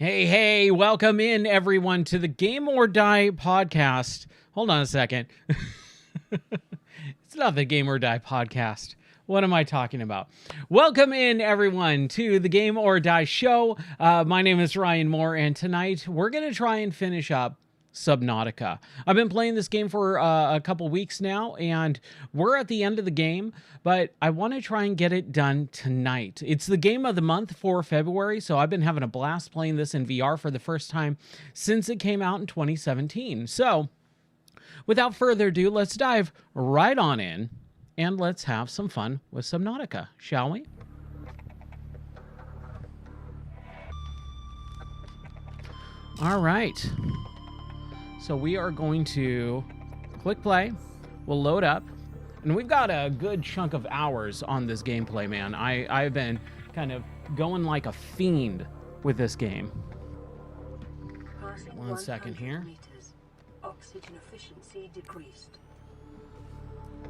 Hey, welcome in everyone to the Game or Die podcast. Hold on a second. It's not the Game or Die podcast. What am I talking about? Welcome in everyone to the Game or Die show. My name is Ryan Moore, and tonight we're going to try and finish up Subnautica. I've been playing this game for a couple weeks now, and we're at the end of the game, but I want to try and get it done tonight. It's the game of the month for February, so I've been having a blast playing this in VR for the first time since it came out in 2017. So, without further ado, let's dive right on in, and let's have some fun with Subnautica, shall we? All right. So we are going to click play, we'll load up, and we've got a good chunk of hours on this gameplay, man. I've been kind of going like a fiend with this game. 1 second here. Meters. Oxygen efficiency decreased.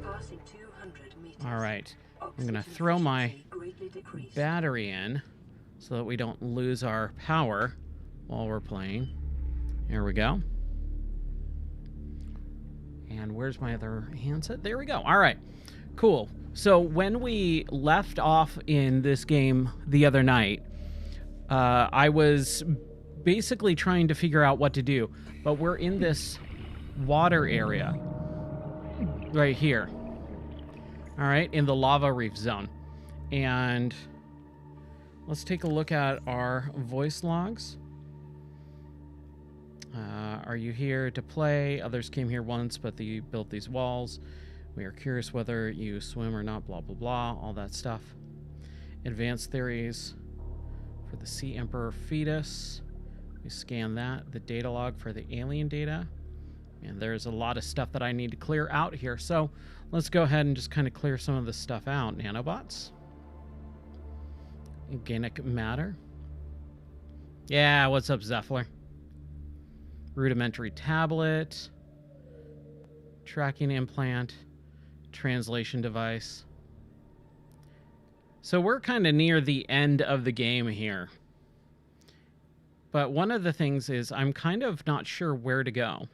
Passing 200 meters. All right, I'm gonna throw my battery in so that we don't lose our power while we're playing. Here we go. And where's my other handset? There we go. All right, cool. So when we left off in this game the other night, I was basically trying to figure out what to do, but we're in this water area right here. All right, in the lava reef zone. And let's take a look at our voice logs. Are you here to play? Others came here once, but they built these walls. We are curious whether you swim or not, blah, blah, blah, all that stuff. Advanced theories for the Sea Emperor fetus. We scan that. The data log for the alien data. And there's a lot of stuff that I need to clear out here. So let's go ahead and just kind of clear some of this stuff out. Nanobots. Organic matter. Yeah, what's up, Zephyr? Rudimentary tablet, tracking implant, translation device. So we're kind of near the end of the game here. But one of the things is I'm kind of not sure where to go.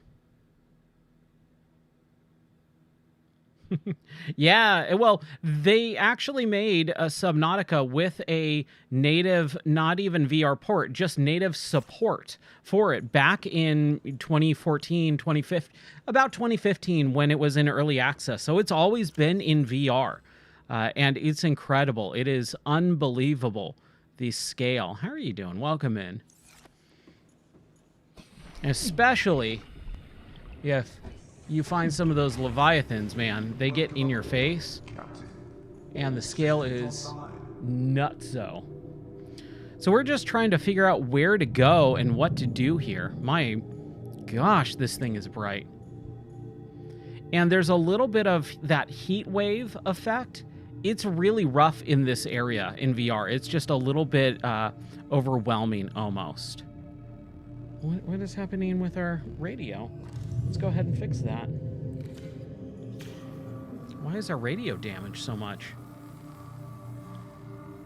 Yeah, well, they actually made a Subnautica with a native, not even VR port, just native support for it back in 2014, 2015, about 2015 when it was in early access. So it's always been in VR, and it's incredible. It is unbelievable, the scale. How are you doing? Welcome in. Especially if you find some of those leviathans, man, they get in your face, and the scale is nutso. So we're just trying to figure out where to go and what to do here. My gosh, this thing is bright. And there's a little bit of that heat wave effect. It's really rough in this area in VR. It's just a little bit overwhelming almost. What is happening with our radio? Let's go ahead and fix that. Why is our radio damaged so much?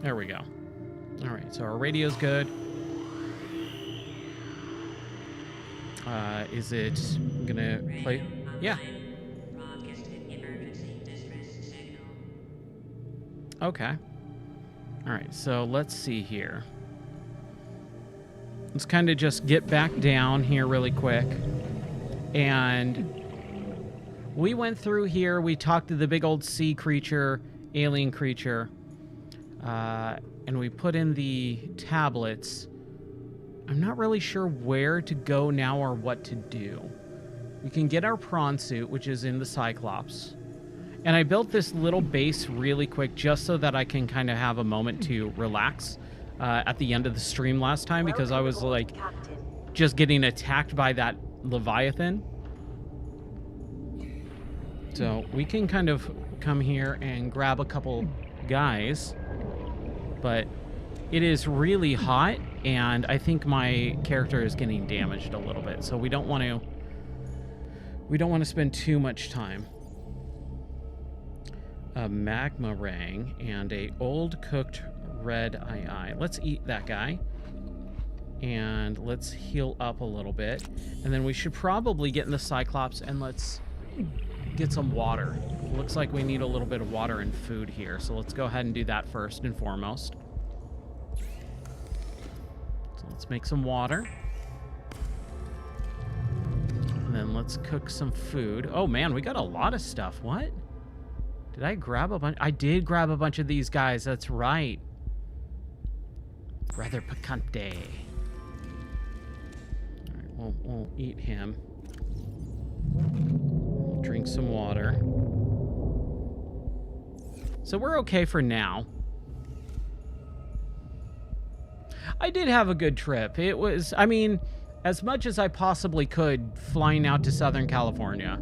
There we go. All right, so our radio's good. Is it gonna play? Yeah. Okay. All right, so let's see here. Let's kind of just get back down here really quick. And we went through here. We talked to the big old sea creature, alien creature. And we put in the tablets. I'm not really sure where to go now or what to do. We can get our prawn suit, which is in the Cyclops. And I built this little base really quick just so that I can kind of have a moment to relax at the end of the stream last time, because I was like just getting attacked by that Leviathan. So we can kind of come here and grab a couple guys, but it is really hot, and I think my character is getting damaged a little bit, so we don't want to spend too much time. A magma rang and a old cooked red eye. Let's eat that guy. And let's heal up a little bit. And then we should probably get in the Cyclops and let's get some water. Looks like we need a little bit of water and food here. So let's go ahead and do that first and foremost. So let's make some water. And then let's cook some food. Oh man, we got a lot of stuff. What? Did I grab a bunch? I did grab a bunch of these guys. That's right. Rather picante. All right, we'll eat him. We'll drink some water. So we're okay for now. I did have a good trip. It was, I mean, as much as I possibly could flying out to Southern California.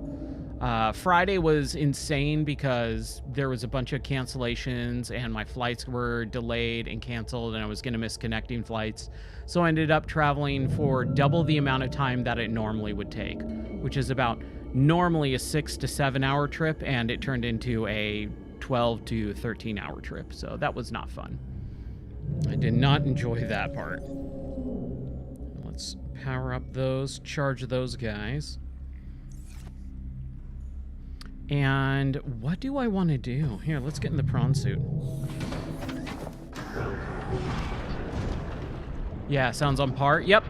Friday was insane because there was a bunch of cancellations and my flights were delayed and canceled and I was going to miss connecting flights. So I ended up traveling for double the amount of time that it normally would take, which is about normally a 6 to 7 hour trip, and it turned into a 12 to 13 hour trip. So that was not fun. I did not enjoy that part. Let's power up those, charge those guys. And what do I want to do? Here, let's get in the prawn suit. Yeah, sounds on par. Yep.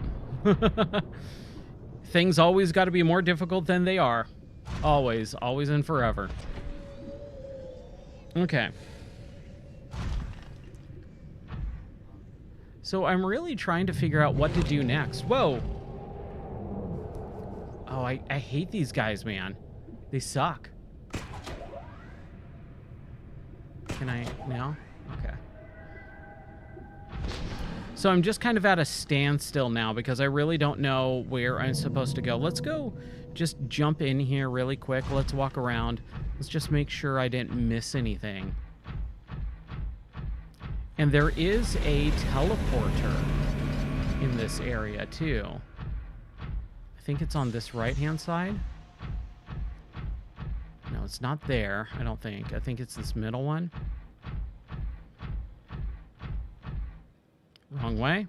Things always got to be more difficult than they are. Always. Always and forever. Okay. So I'm really trying to figure out what to do next. Whoa. Oh, I hate these guys, man. They suck. Can I now? Okay. So I'm just kind of at a standstill now because I really don't know where I'm supposed to go. Let's go just jump in here really quick. Let's walk around. Let's just make sure I didn't miss anything. And there is a teleporter in this area too. I think it's on this right-hand side. No, it's not there, I don't think. I think it's this middle one. Wrong way.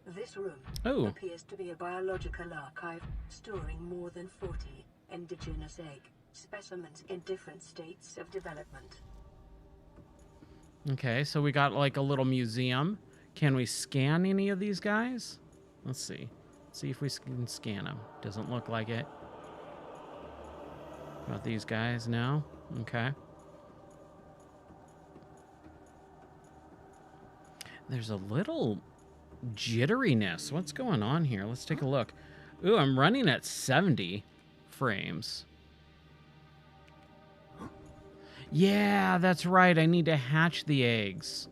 This room appears to be a biological archive storing more than 40 indigenous egg specimens in different states of development. Okay, so we got like a little museum. Can we scan any of these guys? Let's see. See if we can scan them. Doesn't look like it. About these guys? No? Okay. There's a little jitteriness. What's going on here? Let's take a look. Ooh, I'm running at 70 frames. Yeah, that's right. I need to hatch the eggs.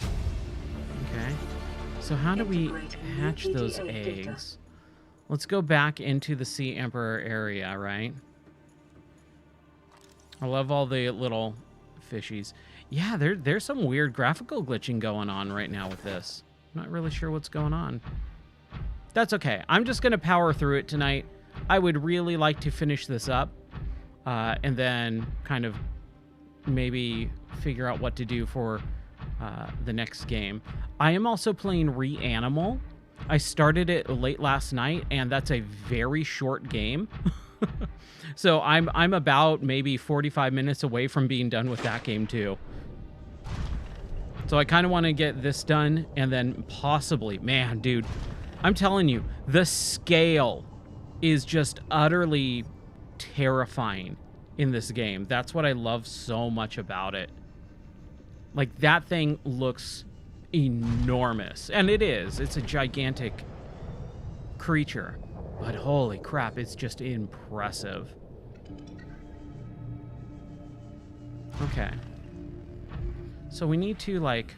Okay. So how do we hatch those eggs? Let's go back into the Sea Emperor area, right? I love all the little fishies. Yeah, there's some weird graphical glitching going on right now with this. I'm not really sure what's going on. That's okay. I'm just going to power through it tonight. I would really like to finish this up and then kind of maybe figure out what to do for the next game. I am also playing Reanimal. I started it late last night, and that's a very short game. So I'm about maybe 45 minutes away from being done with that game too. So I kind of want to get this done and then possibly, man, dude, I'm telling you, the scale is just utterly terrifying in this game. That's what I love so much about it. Like, that thing looks enormous, and it is. It's a gigantic creature, but holy crap, it's just impressive. Okay. So we need to, like,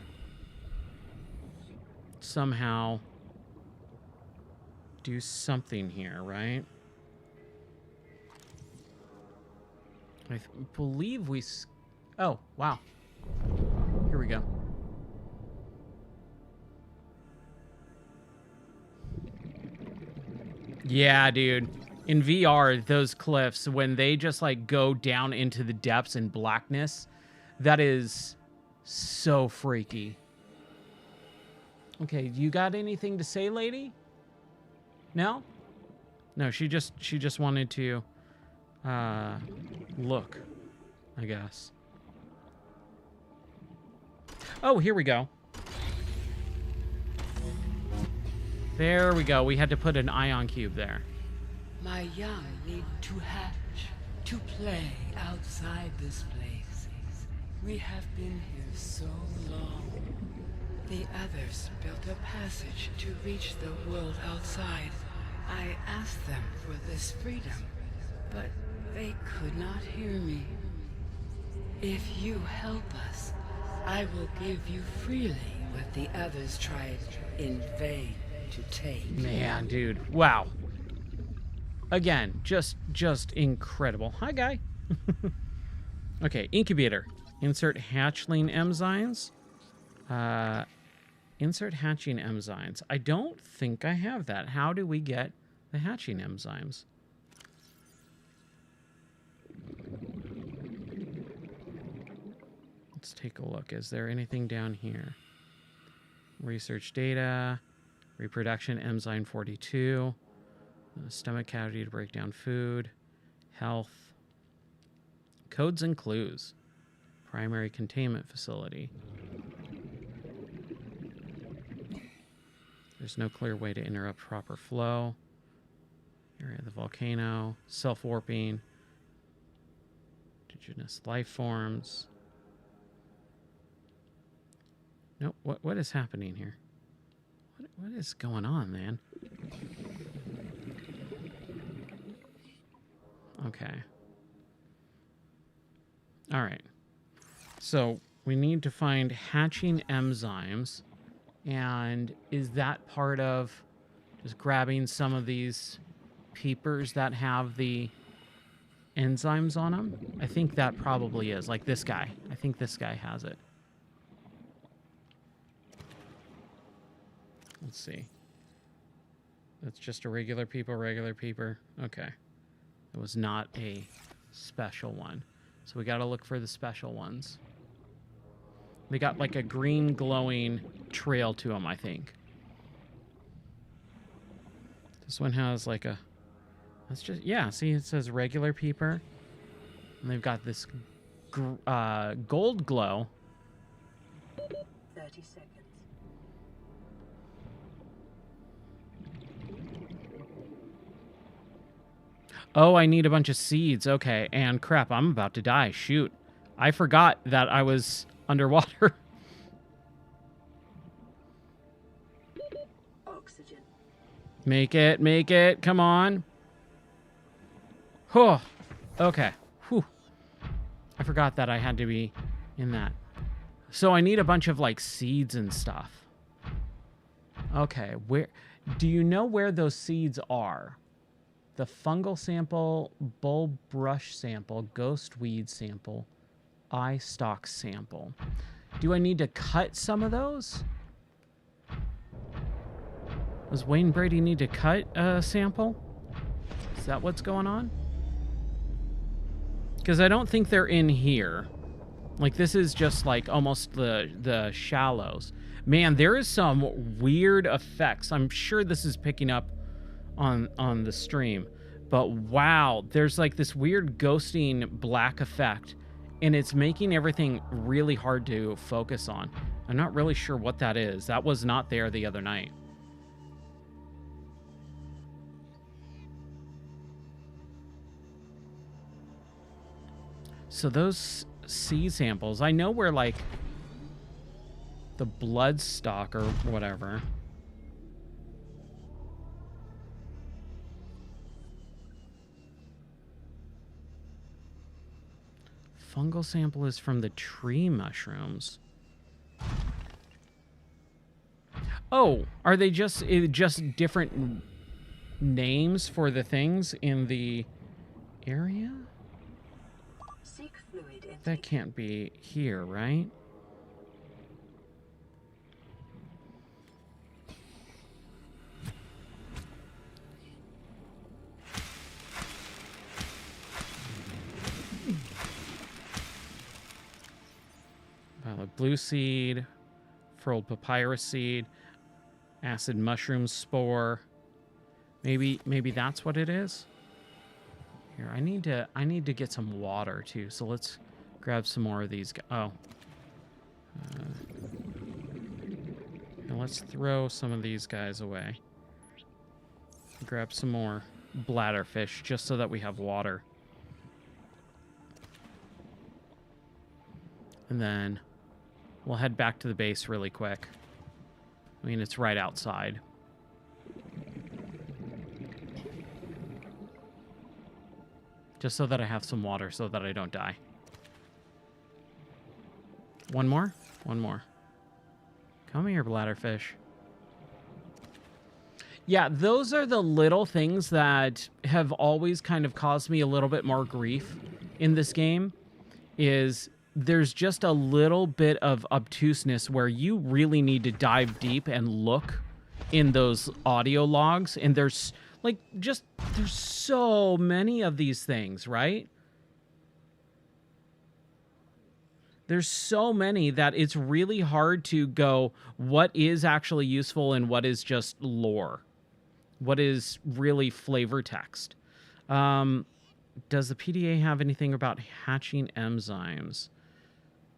somehow do something here, right? I believe we... Oh, wow. Here we go. Yeah, dude. In VR, those cliffs, when they just, like, go down into the depths and blackness, that is So freaky. Okay, you got anything to say, lady? No? No, she just wanted to look, I guess. Oh, here we go. There we go. We had to put an ion cube there. My young need to hatch, to play outside this place. We have been here so long. The others built a passage to reach the world outside. I asked them for this freedom, but they could not hear me. If you help us, I will give you freely what the others tried in vain to take. Man, dude. Wow. Again, just incredible. Hi, guy. Okay, incubator. Insert hatchling enzymes. Insert hatching enzymes. I don't think I have that. How do we get the hatching enzymes? Let's take a look. Is there anything down here? Research data. Reproduction enzyme 42. Stomach cavity to break down food. Health. Codes and clues. Primary containment facility. There's no clear way to interrupt proper flow. Area of the volcano. Self-warping. Indigenous life forms. No, what is happening here? What is going on, man? Okay. All right. So we need to find hatching enzymes. And is that part of just grabbing some of these peepers that have the enzymes on them? I think that probably is. Like this guy. I think this guy has it. Let's see. That's just a regular peeper. Okay. It was not a special one. So we got to look for the special ones. They got like a green glowing trail to them, I think. This one has like a... That's just... Yeah, see, it says regular peeper. And they've got this gold glow. 30 seconds. Oh, I need a bunch of seeds. Okay, and crap, I'm about to die. Shoot. I forgot that I was underwater. Oxygen. Make it. Come on. Oh, okay. Whew. I forgot that I had to be in that. So I need a bunch of, like, seeds and stuff. Okay, where... Do you know where those seeds are? The fungal sample, bulb brush sample, ghost weed sample, eye stalk sample. Do I need to cut some of those? Does Wayne Brady need to cut a sample? Is that what's going on? Because I don't think they're in here. Like, this is just like almost the shallows. Man, there is some weird effects. I'm sure this is picking up on the stream, but wow, there's like this weird ghosting black effect, and it's making everything really hard to focus on. I'm not really sure what that is. That was not there the other night. So those sea samples, I know where like the blood stock or whatever. Fungal sample is from the tree mushrooms. Oh, are they just different names for the things in the area? Seek fluid intake. That can't be here, right? Blue seed, furled papyrus seed, acid mushroom spore. Maybe that's what it is. Here, I need to get some water too. So let's grab some more of these. Oh. Now let's throw some of these guys away. Grab some more bladderfish just so that we have water. And then we'll head back to the base really quick. I mean, it's right outside. Just so that I have some water so that I don't die. One more? One more. Come here, bladderfish. Yeah, those are the little things that have always kind of caused me a little bit more grief in this game. Is there's just a little bit of obtuseness where you really need to dive deep and look in those audio logs. And there's like there's so many of these things, right? There's so many that it's really hard to go, what is actually useful and what is just lore? What is really flavor text? Does the PDA have anything about hatching enzymes?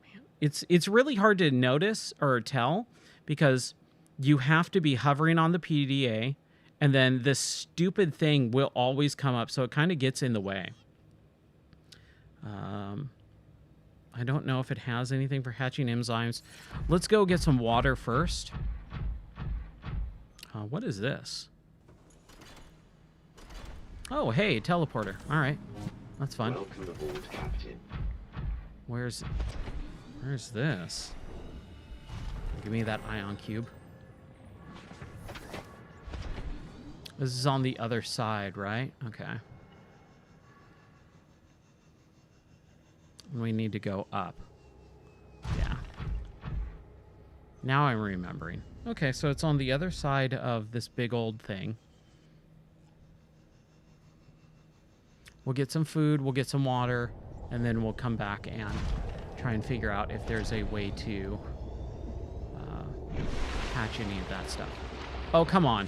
Man, it's really hard to notice or tell because you have to be hovering on the PDA and then this stupid thing will always come up, so it kind of gets in the way. I don't know if it has anything for hatching enzymes. Let's go get some water first. What is this? Oh, hey, teleporter. All right, that's fun. Welcome aboard, Captain. Where's this? Give me that ion cube. This is on the other side, right? Okay. We need to go up. Yeah. Now I'm remembering. Okay, so it's on the other side of this big old thing. We'll get some food, we'll get some water, and then we'll come back and try and figure out if there's a way to hatch any of that stuff. Oh, come on.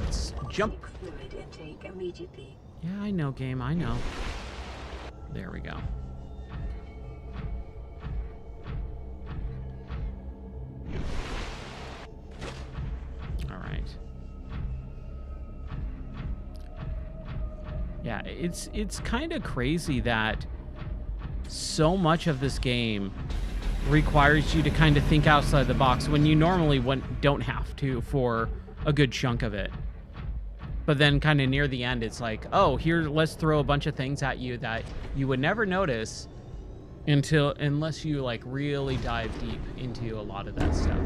Let's jump. Fluid intake immediately. Yeah, I know, game, I know. There we go. All right. Yeah, it's kind of crazy that so much of this game requires you to kind of think outside the box when you normally don't have to for a good chunk of it. But then kind of near the end, it's like, oh, here, let's throw a bunch of things at you that you would never notice unless you like really dive deep into a lot of that stuff.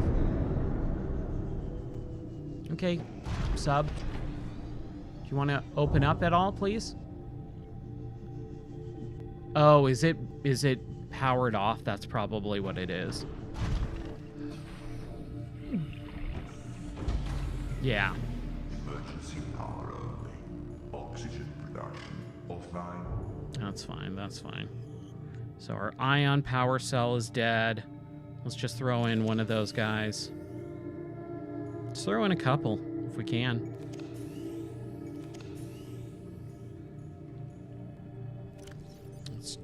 Okay, sub. Do you want to open up at all, please? Oh, is it powered off? That's probably what it is. Yeah. Emergency power only. Oxygen production offline. That's fine, that's fine. So our ion power cell is dead. Let's just throw in one of those guys. Let's throw in a couple, if we can. Let's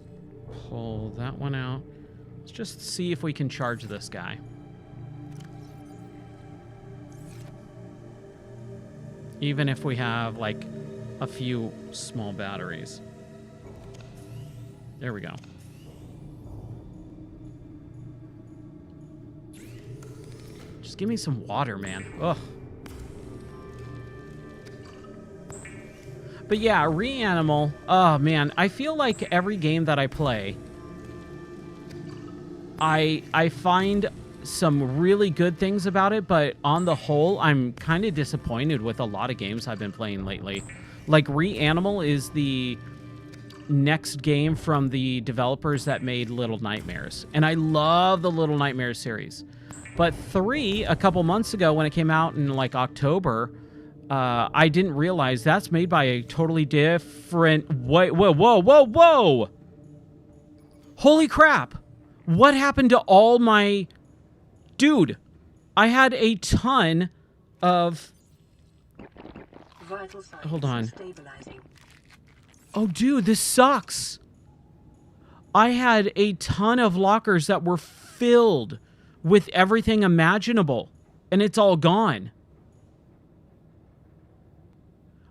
pull that one out. Let's just see if we can charge this guy. Even if we have, like, a few small batteries. There we go. Just give me some water, man. Ugh. But yeah, Reanimal. Oh, man. I feel like every game that I play, I find some really good things about it, but on the whole, I'm kind of disappointed with a lot of games I've been playing lately. Like, Reanimal is the next game from the developers that made Little Nightmares. And I love the Little Nightmares series. But 3, a couple months ago when it came out in, like, October, I didn't realize that's made by a totally different... Whoa, whoa, whoa, whoa, whoa! Holy crap! What happened to all my... Dude, I had a ton of... Hold on. Oh, dude, this sucks. I had a ton of lockers that were filled with everything imaginable, and it's all gone.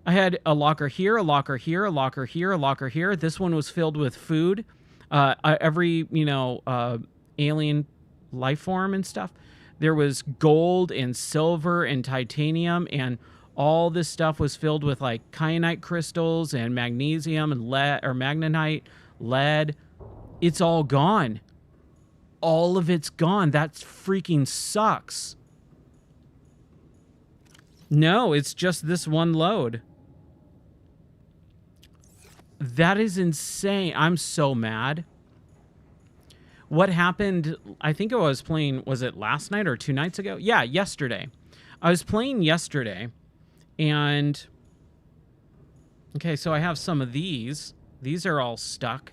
I had a locker here, a locker here, a locker here, a locker here. This one was filled with food. Every, alien life form and stuff. There was gold and silver and titanium, and all this stuff was filled with like kyanite crystals and magnesium and lead, or magnetite, lead. It's all gone. All of it's gone. That freaking sucks. No, it's just this one load. That is insane. I'm so mad. What happened, I think I was playing, was it last night or 2 nights ago? Yeah, yesterday. I was playing yesterday, and... Okay, so I have some of these. These are all stuck,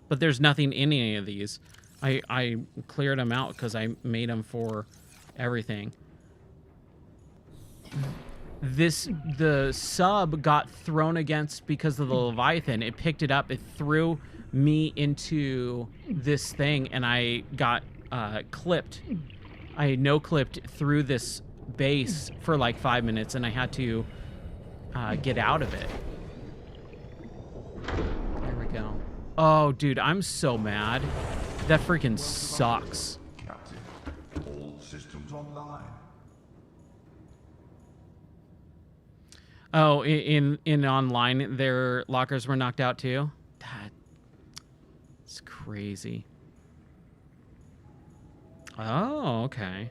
but there's nothing in any of these. I cleared them out because I made them for everything. The sub got thrown against because of the Leviathan. It picked it up. It threw me into this thing, and I got clipped. I no-clipped through this base for like 5 minutes, and I had to get out of it. There we go. Oh, dude, I'm so mad. That freaking sucks. Captain, all systems online. Oh, in online, their lockers were knocked out too? That's crazy. Oh, okay.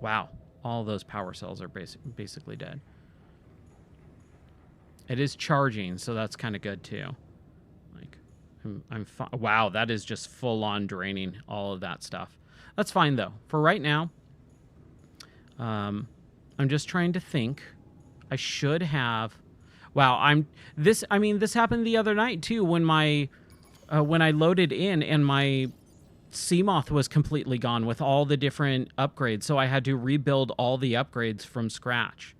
Wow. All those power cells are basically dead. It is charging, so that's kind of good too. Like, wow, that is just full on draining all of that stuff. That's fine though. For right now, I'm just trying to think. I should have. Wow, this happened the other night too when when I loaded in and my Seamoth was completely gone with all the different upgrades, so I had to rebuild all the upgrades from scratch.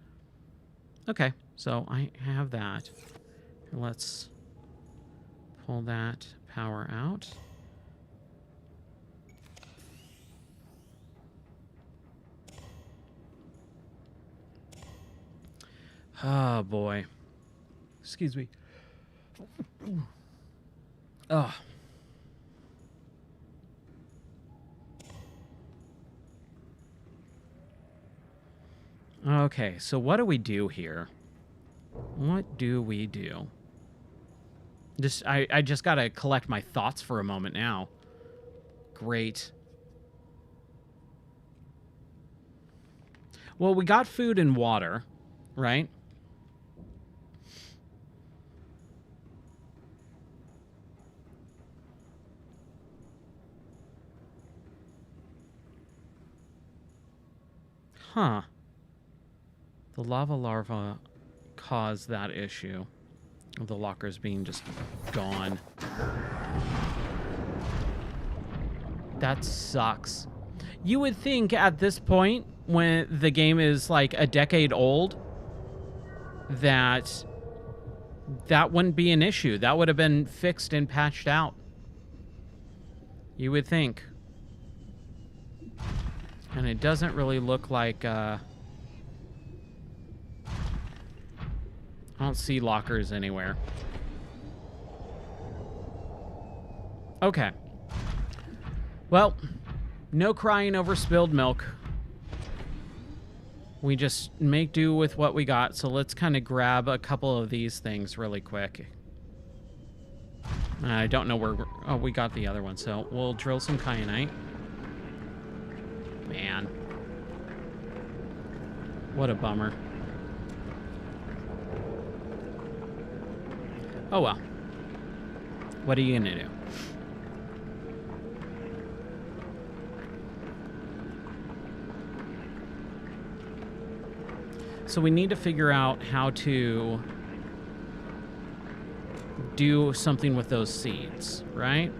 Okay, so I have that. Let's pull that power out. Oh, boy. Excuse me. Oh. Okay, so what do we do here? What do we do? I just gotta collect my thoughts for a moment now. Great. Well, we got food and water, right? Huh. The lava larva caused that issue of the lockers being just gone. That sucks. You would think at this point, when the game is like a decade old, that wouldn't be an issue. That would have been fixed and patched out. You would think. And it doesn't really look like, I don't see lockers anywhere. Okay. Well, no crying over spilled milk. We just make do with what we got, so let's kind of grab a couple of these things really quick. I don't know where oh, we got the other one, so we'll drill some kyanite. Man. What a bummer. Oh well. What are you gonna do? So we need to figure out how to do something with those seeds, right?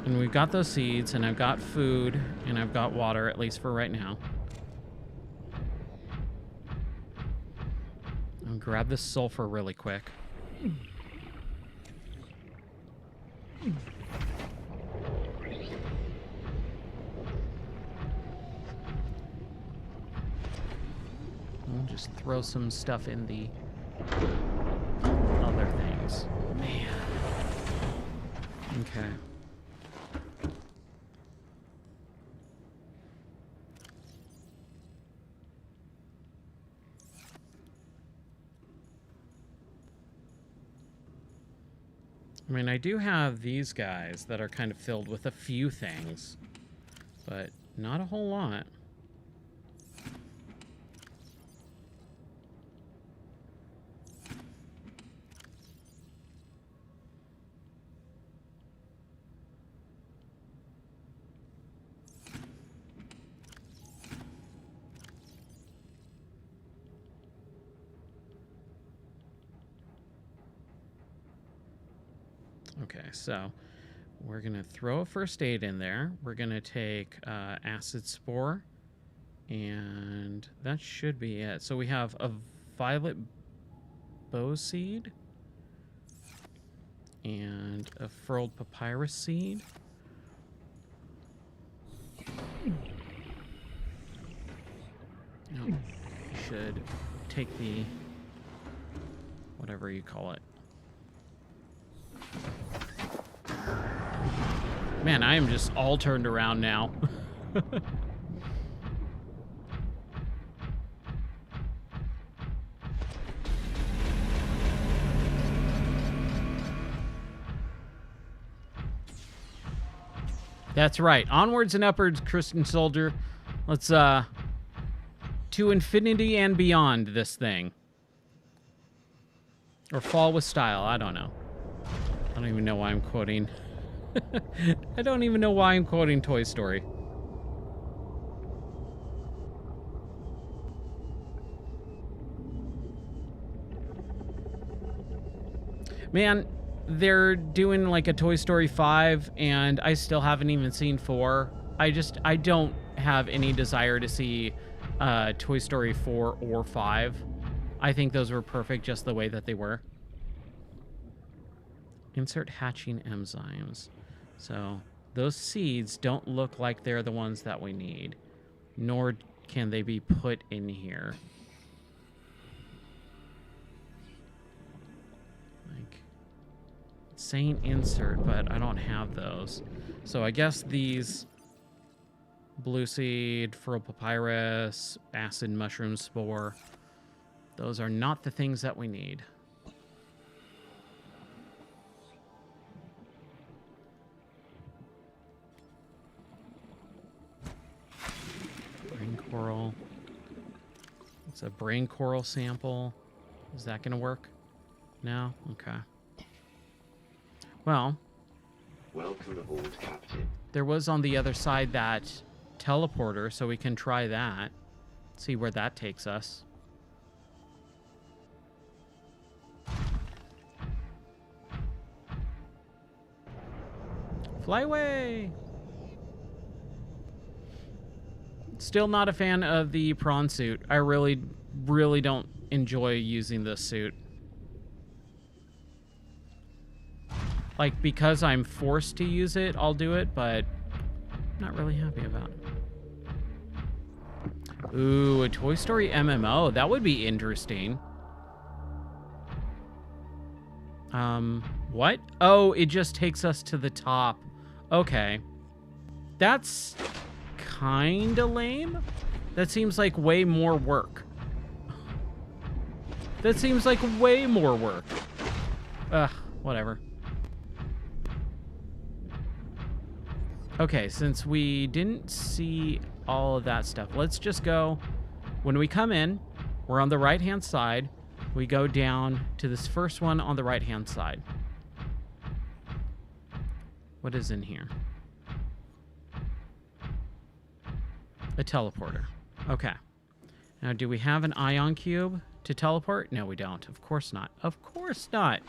And we've got those seeds, and I've got food, and I've got water, at least for right now. I'll grab this sulfur really quick. We'll just throw some stuff in the other things. Man. Okay. I mean, I do have these guys that are kind of filled with a few things, but not a whole lot. Okay, so we're going to throw a first aid in there. We're going to take acid spore, and that should be it. So we have a violet bow seed and a furled papyrus seed. No, you should take the whatever you call it. Man, I am just all turned around now. That's right. Onwards and upwards, Christian soldier. Let's, to infinity and beyond this thing. Or fall with style. I don't know. I don't even know why I'm quoting. I don't even know why I'm quoting Toy Story. Man, they're doing like a Toy Story 5, and I still haven't even seen 4. I don't have any desire to see Toy Story 4 or 5. I think those were perfect just the way that they were. Insert hatching enzymes. So those seeds don't look like they're the ones that we need, nor can they be put in here. Like, it's saying insert, but I don't have those. So I guess these blue seed, furl papyrus, acid mushroom spore, those are not the things that we need. Brain coral. It's a brain coral sample. Is that going to work? No? Okay. Well, welcome aboard, Captain. There was on the other side that teleporter, so we can try that. See where that takes us. Fly away! Still not a fan of the prawn suit. I really don't enjoy using this suit. Like, because I'm forced to use it, I'll do it, but I'm not really happy about it. Ooh, a Toy Story MMO. That would be interesting. What? Oh, it just takes us to the top. Okay. That's kinda lame. That seems like way more work. That seems like way more work. Ugh, whatever. Okay, since we didn't see all of that stuff, let's just go. When we come in, we're on the right-hand side. We go down to this first one on the right-hand side. What is in here? A teleporter. Okay. Now, do we have an ion cube to teleport? No, we don't. Of course not. Of course not.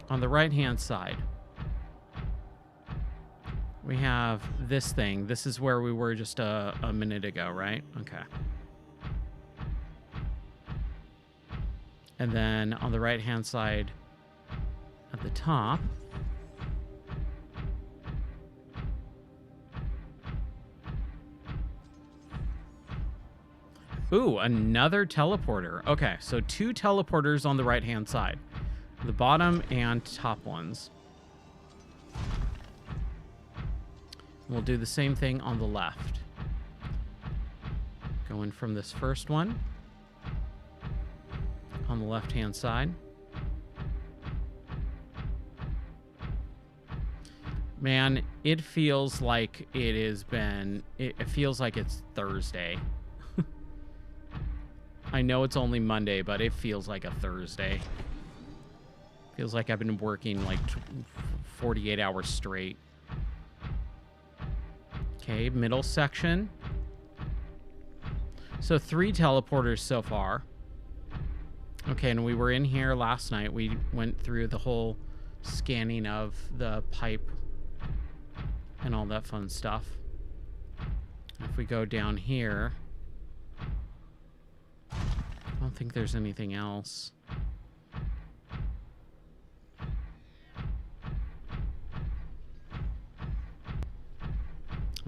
On the right-hand side, we have this thing. This is where we were just a minute ago, right? Okay. And then on the right-hand side at the top, ooh, another teleporter. Okay, so 2 teleporters on the right-hand side. The bottom and top ones. We'll do the same thing on the left. Going from this first one on the left-hand side. Man, it feels like it feels like it's Thursday. I know it's only Monday, but it feels like a Thursday. Feels like I've been working like 48 hours straight. Okay, middle section. So 3 teleporters so far. Okay, and we were in here last night. We went through the whole scanning of the pipe and all that fun stuff. If we go down here, I don't think there's anything else.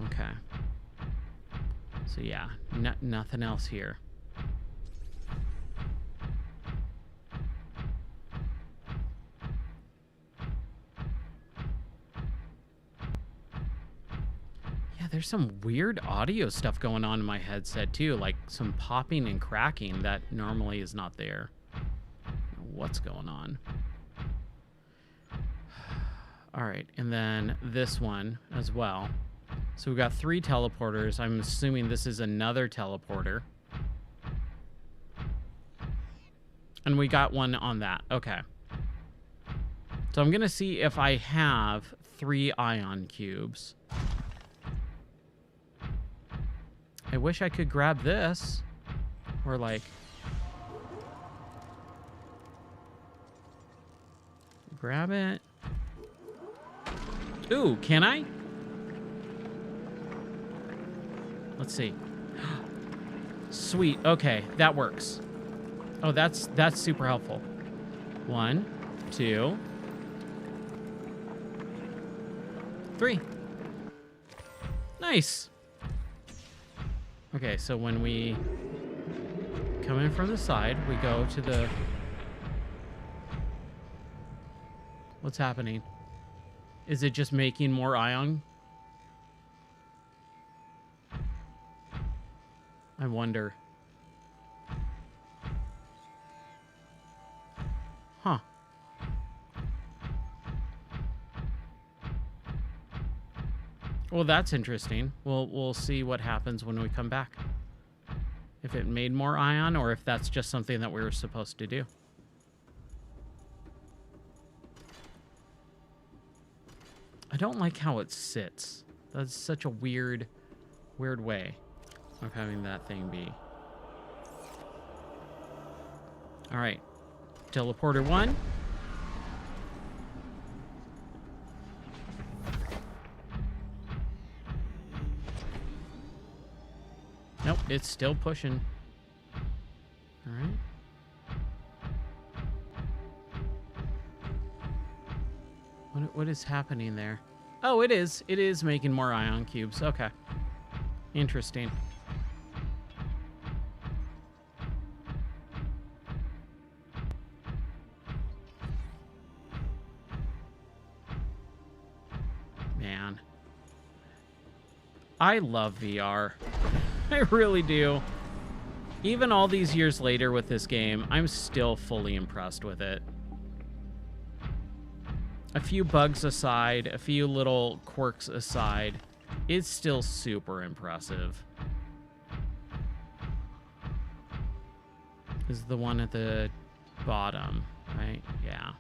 Okay. So yeah, nothing else here. Yeah, there's some weird audio stuff going on in my headset too, like some popping and cracking that normally is not there. What's going on? All right, and then this one as well. So we've got 3 teleporters. I'm assuming this is another teleporter. And we got one on that. Okay. So I'm going to see if I have 3 ion cubes. I wish I could grab this. Or like... grab it. Ooh, can I? Let's see. Sweet. Okay, that works. Oh, that's super helpful. 1, 2, 3. Nice. Okay, so when we come in from the side, we go to the... What's happening? Is it just making more ion? I wonder. Huh. Well, that's interesting. We'll see what happens when we come back. If it made more ion or if that's just something that we were supposed to do. I don't like how it sits. That's such a weird way of having that thing be. All right. Teleporter 1. Nope, it's still pushing. All right. What is happening there? Oh, it is. It is making more ion cubes. Okay. Interesting. Man. I love VR. I really do. Even all these years later with this game, I'm still fully impressed with it. A few bugs aside, a few little quirks aside, it's still super impressive. This is the one at the bottom, right? Yeah.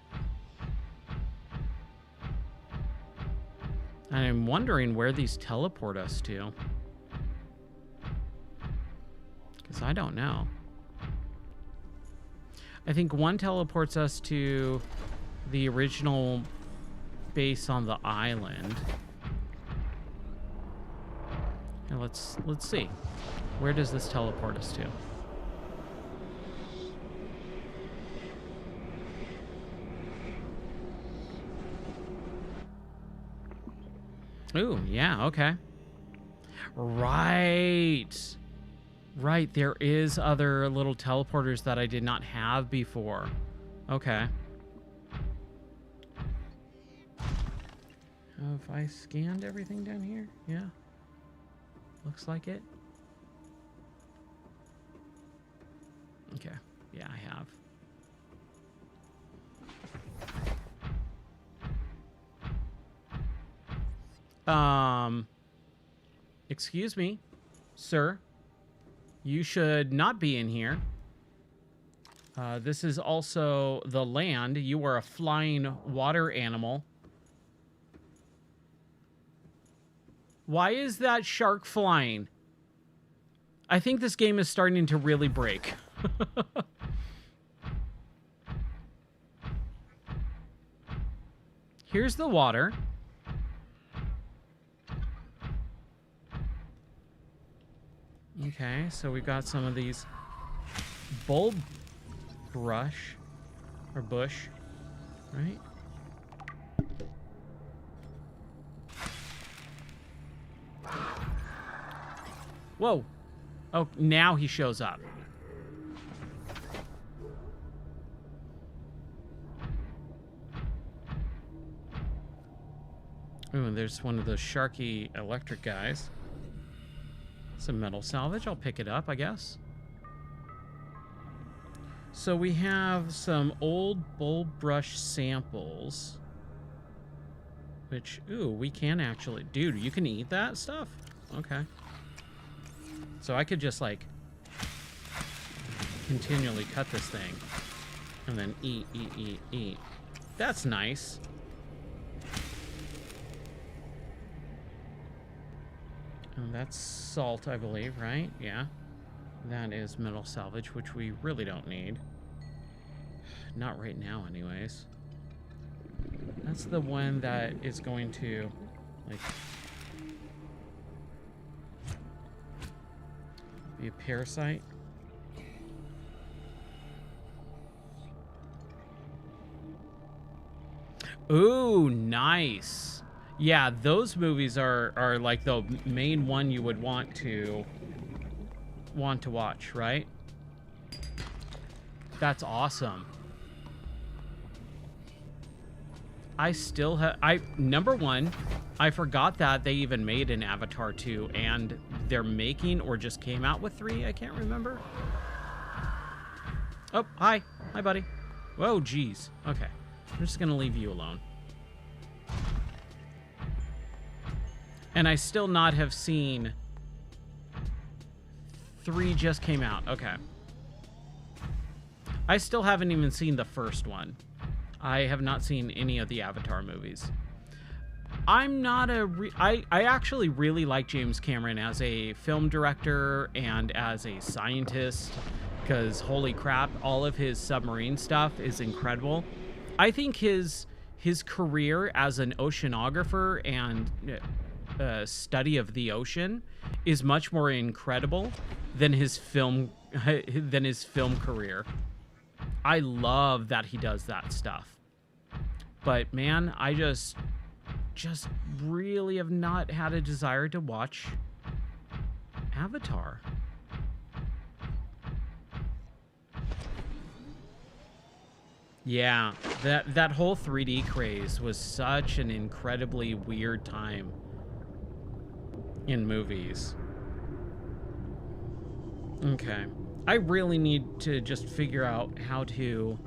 And I'm wondering where these teleport us to. Because I don't know. I think one teleports us to the original base on the island. And let's see. Where does this teleport us to? Ooh, yeah, okay. Right. Right, there is other little teleporters that I did not have before. Okay. Have I scanned everything down here? Yeah. Looks like it. Okay. Yeah, I have. Excuse me, sir. You should not be in here. This is also the land. You are a flying water animal. Why is that shark flying? I think this game is starting to really break. Here's the water. Okay, so we've got some of these bulb brush or bush, right? Whoa. Oh, now he shows up. Ooh, and there's one of those sharky electric guys. Some metal salvage. I'll pick it up, I guess. So we have some old bulb brush samples. Which, ooh, we can actually... Dude, you can eat that stuff? Okay. So I could just, like, continually cut this thing. And then eat, eat, eat, eat. That's nice. And that's salt, I believe, right? Yeah. That is metal salvage, which we really don't need. Not right now, anyways. That's the one that is going to, like, be a parasite. Ooh, nice. Yeah, those movies are like the main one you would want to watch, right? That's awesome. I still have... Number one, I forgot that they even made an Avatar 2, and they're making or just came out with 3. I can't remember. Oh, hi. Hi, buddy. Whoa, geez. Okay. I'm just going to leave you alone. And I still not have seen... 3 just came out. Okay. I still haven't even seen the first one. I have not seen any of the Avatar movies. I'm not a... I actually really like James Cameron as a film director and as a scientist, because holy crap, all of his submarine stuff is incredible. I think his career as an oceanographer and study of the ocean is much more incredible than his film career. I love that he does that stuff. But man, I just really have not had a desire to watch Avatar. Yeah, that whole 3D craze was such an incredibly weird time in movies. Okay. I really need to just figure out how to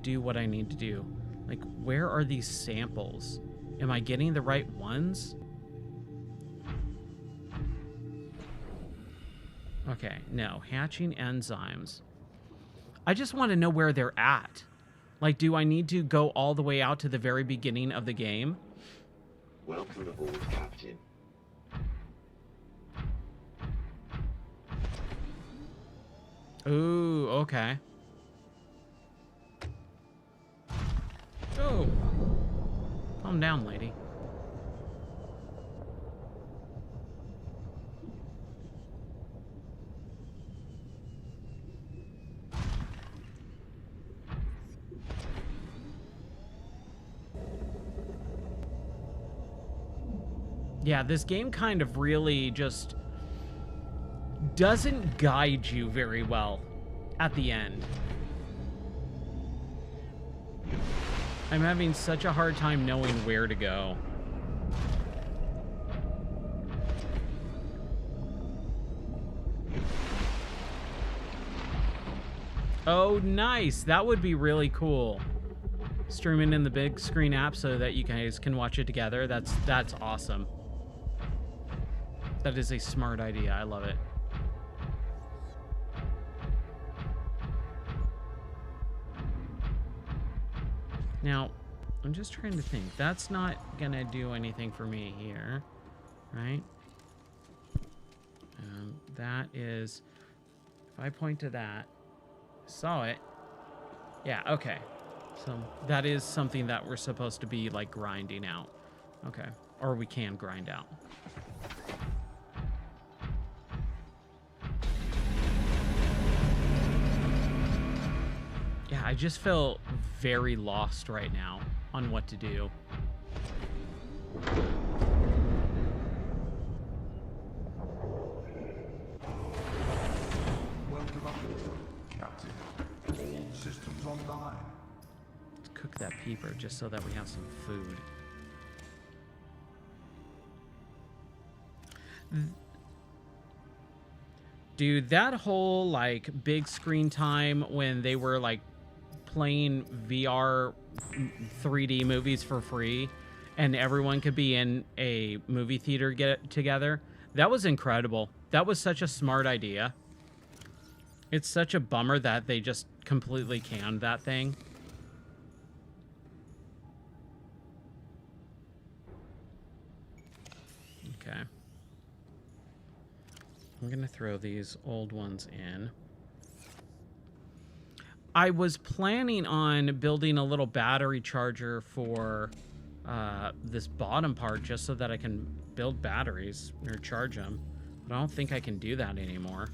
do what I need to do. Like, where are these samples? Am I getting the right ones? Okay, no. Hatching enzymes. I just want to know where they're at. Like, do I need to go all the way out to the very beginning of the game? Welcome aboard, Captain. Ooh, okay. Oh. Calm down, lady. Yeah, this game kind of really just doesn't guide you very well at the end. I'm having such a hard time knowing where to go. Oh, nice. That would be really cool. Streaming in the big screen app so that you guys can watch it together. That's awesome. That is a smart idea. I love it. Now, I'm just trying to think. That's not gonna do anything for me here, right? That is, if I point to that, saw it. Yeah, okay. So that is something that we're supposed to be like grinding out. Okay, or we can grind out. Yeah, I just feel very lost right now on what to do. Welcome aboard, Captain. All systems online. Let's cook that peeper just so that we have some food. Dude, that whole like big screen time when they were like playing VR 3D movies for free and everyone could be in a movie theater get together, that was incredible. That was such a smart idea. It's such a bummer that they just completely canned that thing. Okay. I'm gonna throw these old ones in. I was planning on building a little battery charger for this bottom part just so that I can build batteries or charge them. But I don't think I can do that anymore.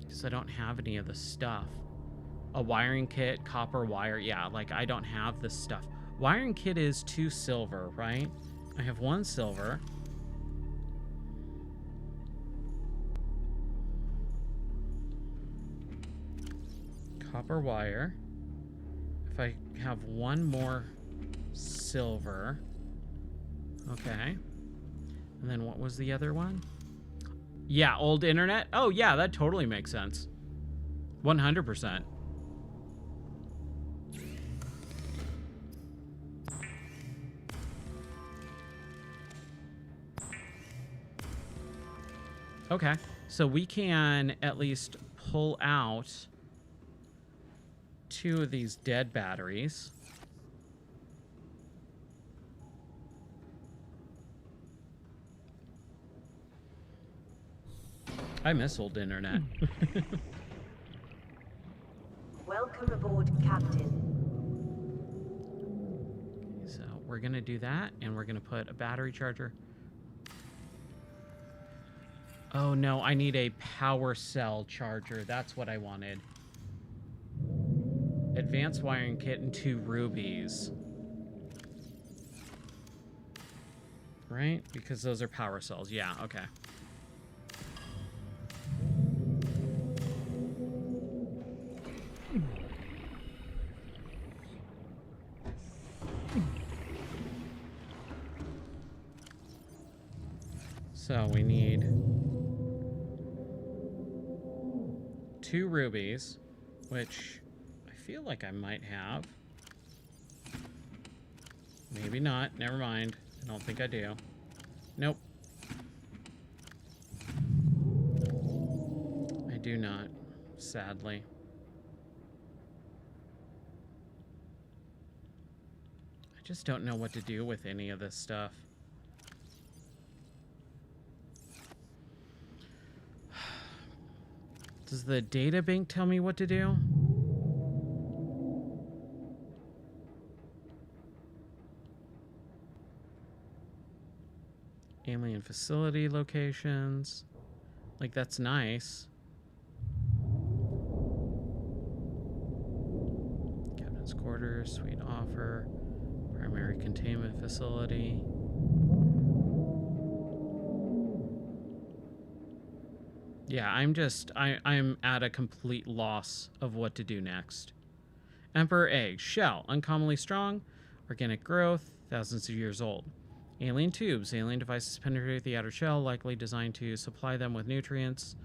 Because I don't have any of the stuff. A wiring kit, copper wire. Yeah, like I don't have this stuff. Wiring kit is 2 silver, right? I have 1 silver. Copper wire. If I have 1 more silver. Okay. And then what was the other one? Yeah, old internet. Oh, yeah, that totally makes sense. 100%. Okay, so we can at least pull out 2 of these dead batteries. I miss old internet. Welcome aboard, Captain. So we're gonna do that, and we're gonna put a battery charger. Oh no, I need a power cell charger. That's what I wanted. Advanced wiring kit and 2 rubies. Right? Because those are power cells. Yeah, okay. So we need 2 rubies, which I feel like I might have. Maybe not. Never mind. I don't think I do. Nope. do not, sadly. I just don't know what to do with any of this stuff. Does the data bank tell me what to do? Alien facility locations. Like, that's nice. Captain's quarters, suite offer, primary containment facility. Yeah, I'm at a complete loss of what to do next. Emperor egg, shell, uncommonly strong, organic growth, thousands of years old. Alien tubes, alien devices penetrate the outer shell, likely designed to supply them with nutrients.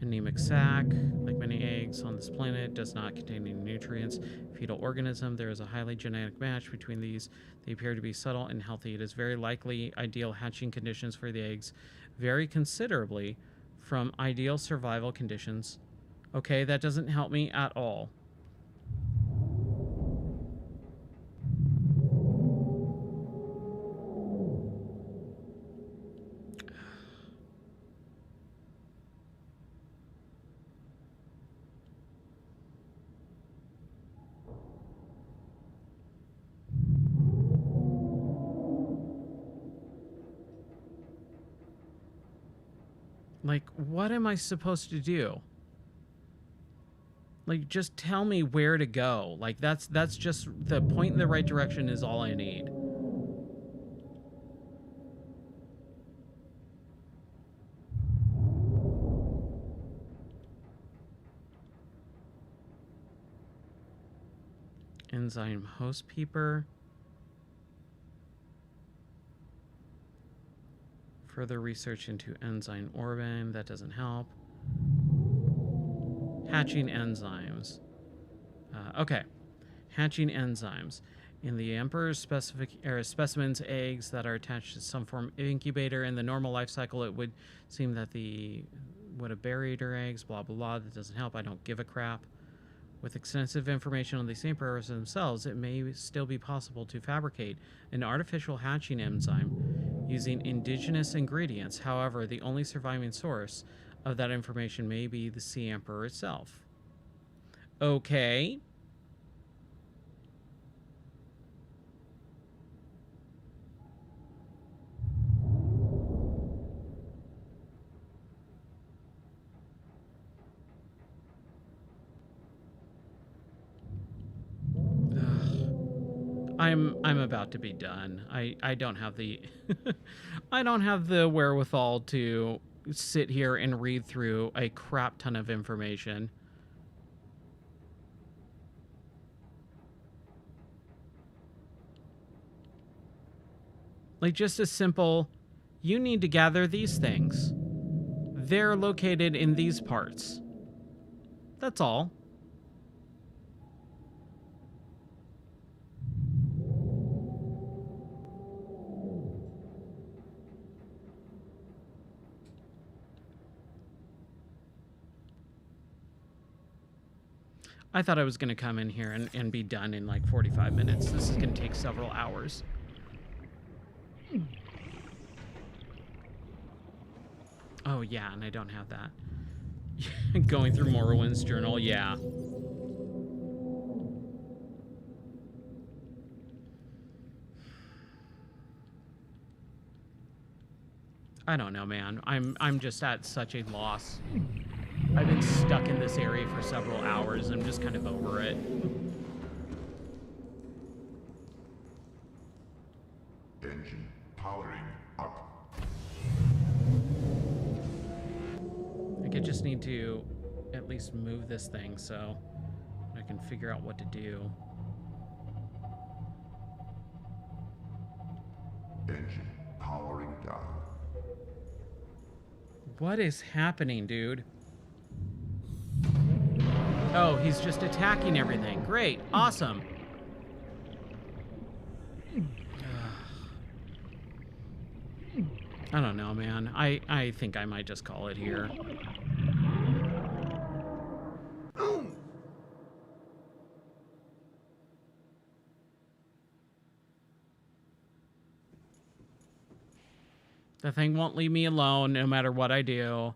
Anemic sac, like many eggs on this planet, does not contain any nutrients. Fetal organism, there is a highly genetic match between these. They appear to be subtle and healthy. It is very likely ideal hatching conditions for the eggs vary considerably from ideal survival conditions. Okay, that doesn't help me at all. Like, what am I supposed to do? Like, just tell me where to go. Like, that's just the point in the right direction is all I need. Enzyme host peeper. Further research into enzyme organ. That doesn't help. Hatching enzymes. Okay. Hatching enzymes. In the Emperor's specimen's eggs that are attached to some form of incubator, in the normal life cycle, it would seem that would have buried her eggs, blah, blah, blah. That doesn't help. I don't give a crap. With extensive information on these emperors themselves, it may still be possible to fabricate an artificial hatching enzyme using indigenous ingredients. However, the only surviving source of that information may be the sea emperor itself. Okay. I'm about to be done. I don't have the I don't have the wherewithal to sit here and read through a crap ton of information. Like, just a simple, you need to gather these things. They're located in these parts. That's all. I thought I was going to come in here and be done in like 45 minutes. This is going to take several hours. Oh, yeah, and I don't have that. Going through Morrowind's journal, yeah. I don't know, man. I'm just at such a loss. I've been stuck in this area for several hours. I'm just kind of over it. Engine powering up. I could just need to at least move this thing so I can figure out what to do. Engine powering down. What is happening, dude? Oh, he's just attacking everything. Great. Awesome. I don't know, man. I think I might just call it here. The thing won't leave me alone no matter what I do.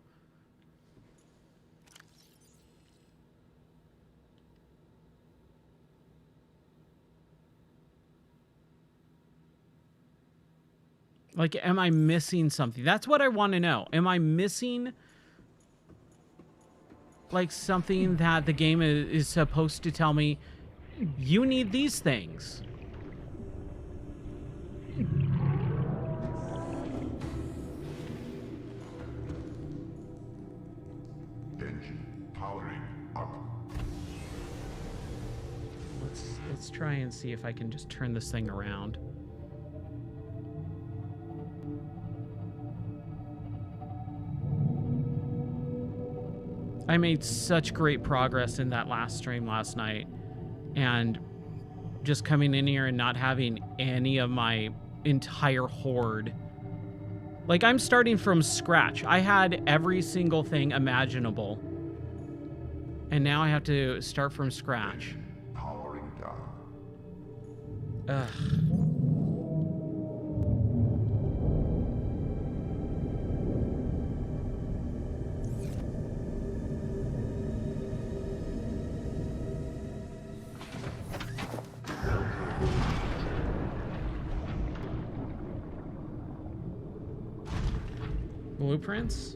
Like, am I missing something? That's what I want to know. Am I missing, like, something that the game is supposed to tell me? You need these things. Engine powering up. Let's try and see if I can just turn this thing around. I made such great progress in that last stream last night, and just coming in here and not having any of my entire horde. Like, I'm starting from scratch. I had every single thing imaginable, and now I have to start from scratch. Powering down. Ugh. Blueprints?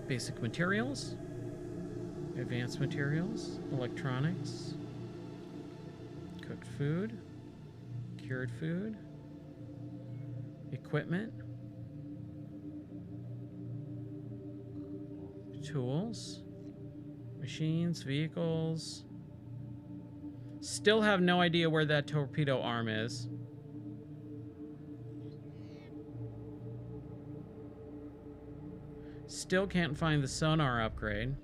Basic materials? Advanced materials? Electronics? Cooked food? Cured food? Equipment? Tools? Machines? Vehicles? Still have no idea where that torpedo arm is. Still can't find the sonar upgrade.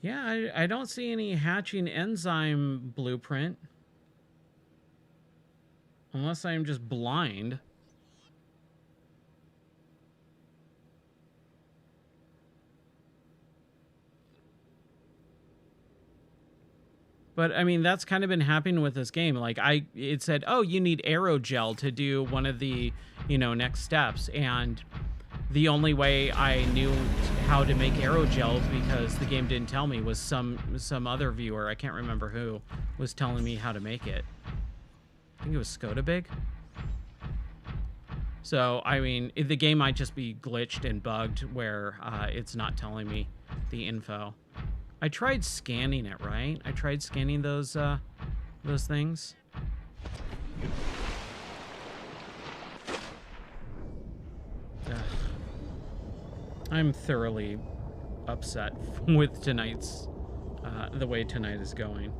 Yeah, I don't see any hatching enzyme blueprint. Unless I'm just blind. But I mean, that's kind of been happening with this game. Like, it said, oh, you need aerogel to do one of the, you know, next steps. And the only way I knew how to make aerogel, because the game didn't tell me, was some other viewer, I can't remember who, was telling me how to make it. I think it was Skodabig. So, I mean, the game might just be glitched and bugged where it's not telling me the info. I tried scanning it, right? I tried scanning those things. Ugh. I'm thoroughly upset with tonight's, the way tonight is going.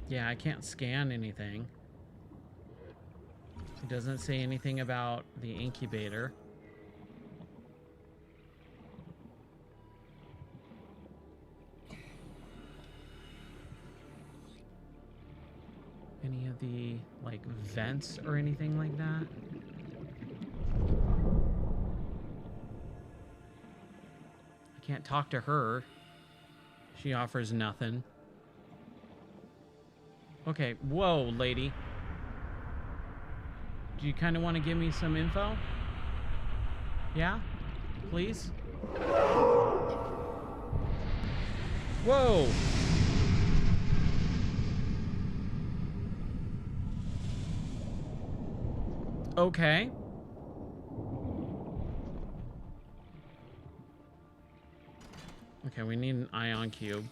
Yeah, I can't scan anything. It doesn't say anything about the incubator. Any of the, like, vents or anything like that? I can't talk to her. She offers nothing. Okay, whoa, lady. Do you kind of want to give me some info? Yeah? Please? Whoa! Okay. Okay, we need an ion cube.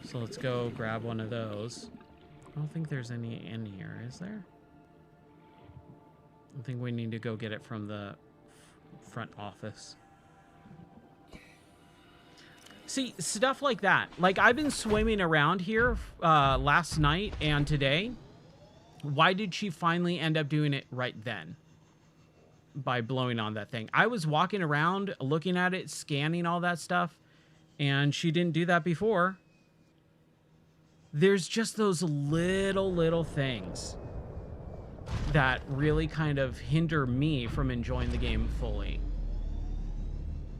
So let's go grab one of those. I don't think there's any in here, is there? I think we need to go get it from the front office. See, stuff like that. Like, I've been swimming around here last night and today. Why did she finally end up doing it right then? by blowing on that thing. I was walking around looking at it, scanning all that stuff, and she didn't do that before. There's just those little things that really kind of hinder me from enjoying the game fully.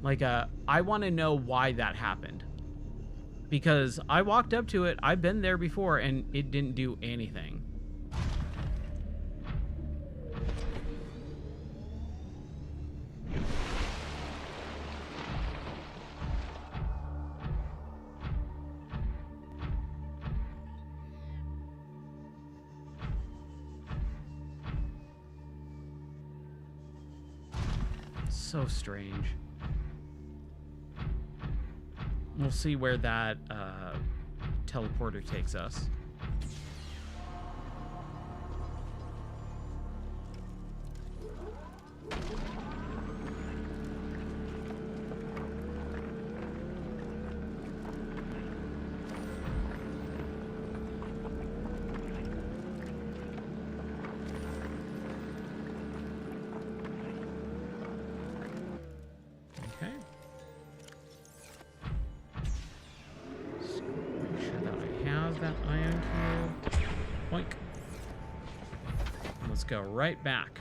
Like, I want to know why that happened. Because I walked up to it, I've been there before, and it didn't do anything. So strange. We'll see where that teleporter takes us. Go right back.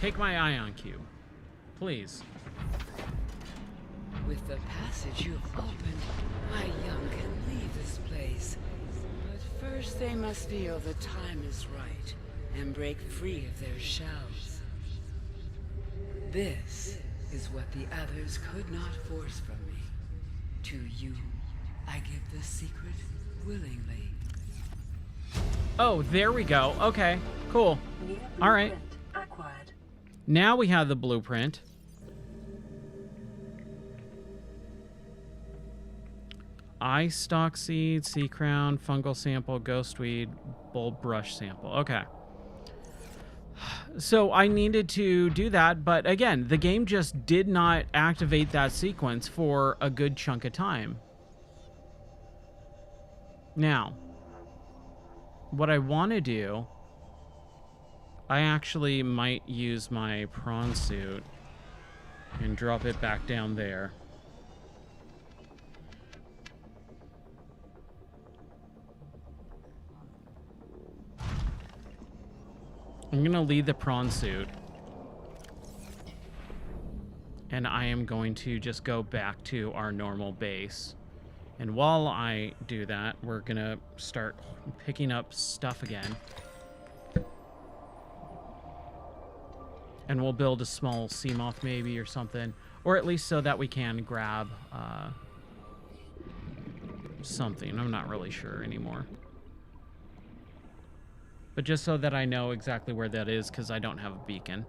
Take my ion cube, please. With the passage you have opened, my young can leave this place. But first they must feel the time is right and break free of their shells. This is what the others could not force from me. To you, I give the secret willingly. Oh, there we go. Okay, cool. All right. Now we have the blueprint. Eye stalk seed, sea crown, fungal sample, ghostweed, bulb brush sample. Okay. So I needed to do that, but again, the game just did not activate that sequence for a good chunk of time. Now, what I want to do, I actually might use my prawn suit and drop it back down there. I'm going to leave the prawn suit. And I am going to just go back to our normal base. And while I do that, we're going to start picking up stuff again. And we'll build a small sea moth maybe or something. Or at least so that we can grab something. I'm not really sure anymore. But just so that I know exactly where that is, because I don't have a beacon.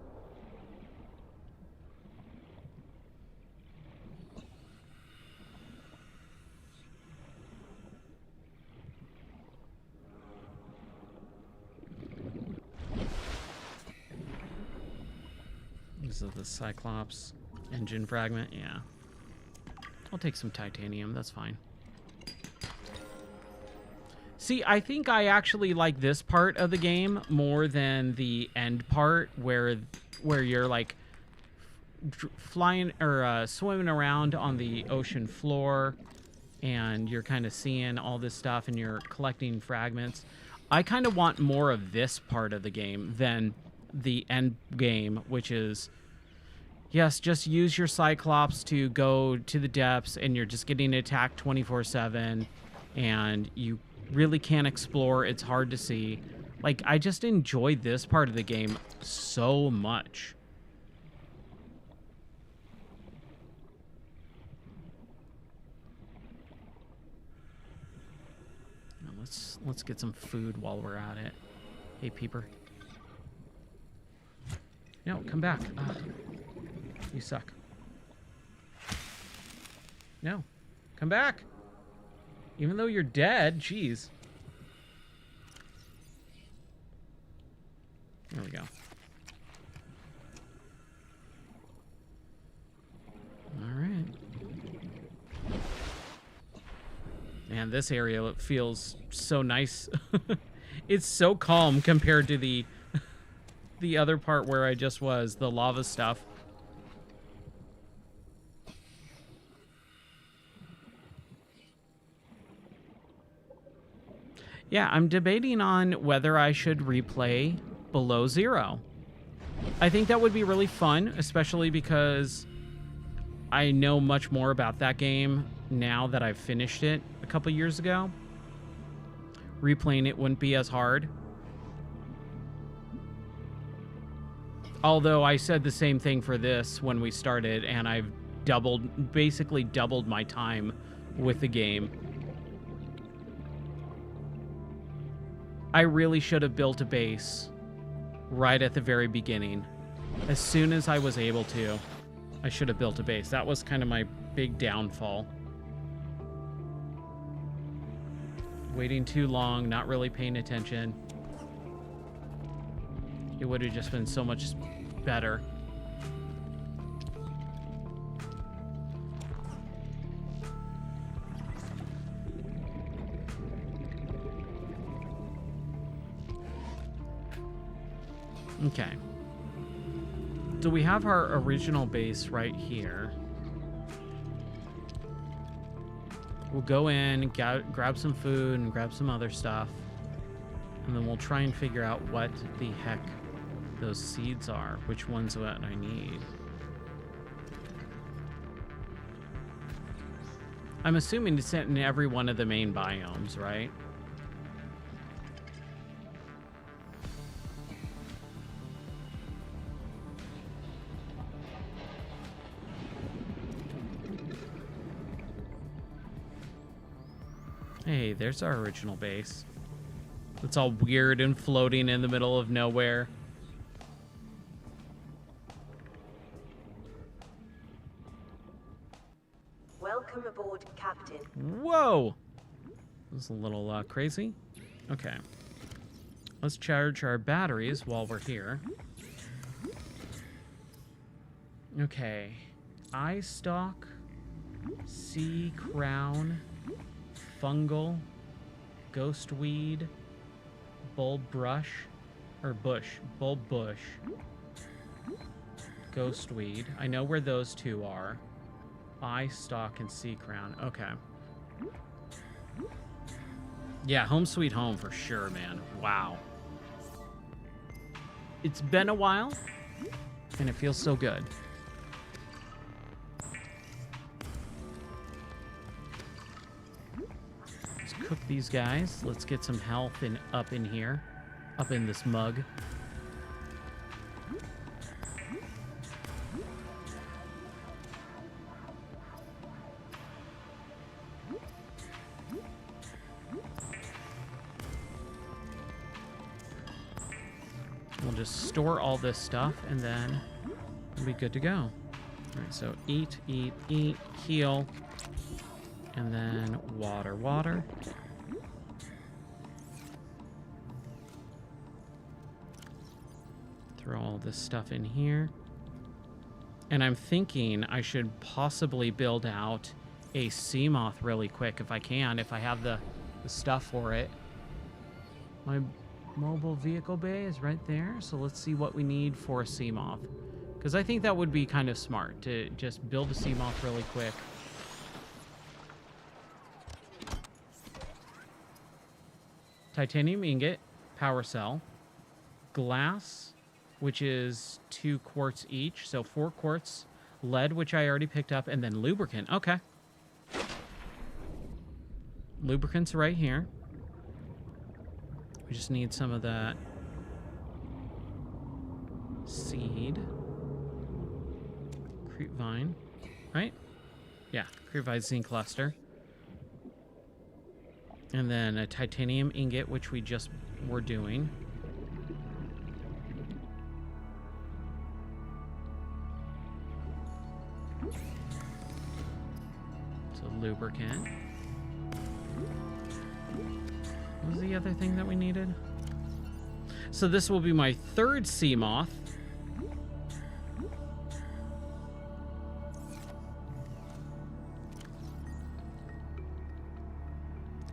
This is the Cyclops engine fragment. Yeah. I'll take some titanium. That's fine. See, I think I actually like this part of the game more than the end part where you're like flying or swimming around on the ocean floor and you're kind of seeing all this stuff and you're collecting fragments. I kind of want more of this part of the game than the end game, which is, yes, just use your Cyclops to go to the depths and you're just getting attacked 24/7 and you really can't explore. It's hard to see. Like, I just enjoy this part of the game so much. Now let's get some food while we're at it. Hey, peeper. No, come back. Ugh. You suck. No, come back. Even though you're dead, jeez. There we go. All right. Man, this area feels so nice. It's so calm compared to the other part where I just was, the lava stuff. Yeah, I'm debating on whether I should replay Below Zero. I think that would be really fun, especially because I know much more about that game now that I've finished it a couple years ago. Replaying it wouldn't be as hard. Although I said the same thing for this when we started, and I've basically doubled my time with the game. I really should have built a base right at the very beginning. As soon as I was able to, I should have built a base. That was kind of my big downfall. Waiting too long, not really paying attention. It would have just been so much better. Okay. So we have our original base right here. We'll go in, grab some food and grab some other stuff. And then we'll try and figure out what the heck those seeds are. Which ones that I need. I'm assuming it's in every one of the main biomes, right? Hey, there's our original base. It's all weird and floating in the middle of nowhere. Welcome aboard, Captain. Whoa! That was a little crazy. Okay. Let's charge our batteries while we're here. Okay. Eye stalk, sea crown, fungal, ghost weed, bulb brush, or bush, bulb bush, ghost weed. I know where those two are. Eye stalk and sea crown. Okay. Yeah, home sweet home for sure, man. Wow. It's been a while, and it feels so good. Cook these guys. Let's get some health up in here. Up in this mug. We'll just store all this stuff and then we'll be good to go. All right, so eat, heal. And then water. Throw all this stuff in here. And I'm thinking I should possibly build out a sea moth really quick if I can, if I have the stuff for it. My mobile vehicle bay is right there, so let's see what we need for a sea moth. Because I think that would be kind of smart to just build a sea moth really quick. Titanium ingot, power cell, glass, which is 2 quartz each, so 4 quartz, lead, which I already picked up, and then lubricant. Okay. Lubricant's right here. We just need some of that seed. Creepvine, right? Yeah, creepvine zinc cluster. And then a titanium ingot, which we just were doing. So lubricant. What was the other thing that we needed? So this will be my third sea moth.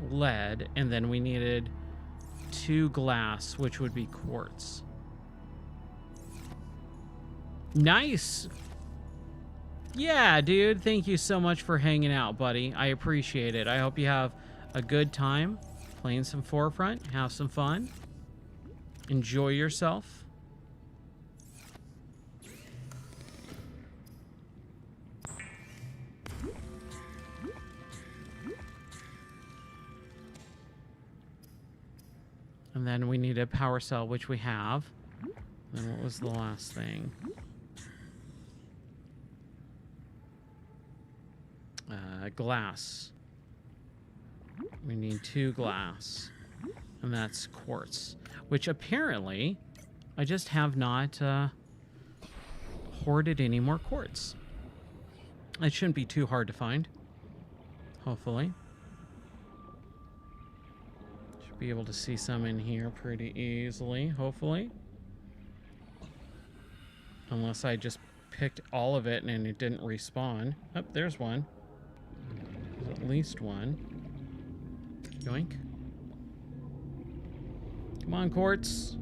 Lead, and then we needed 2 glass, which would be quartz. Nice. Yeah, dude, thank you so much for hanging out, buddy. I appreciate it. I hope you have a good time playing some Forefront. Have some fun. Enjoy yourself. And then we need a power cell, which we have. And what was the last thing? Glass. We need 2 glass. And that's quartz. Which apparently, I just have not hoarded any more quartz. It shouldn't be too hard to find. Hopefully. Should be able to see some in here pretty easily, hopefully. Unless I just picked all of it and it didn't respawn. Oh, there's one. There's at least one. Yoink. Come on, quartz.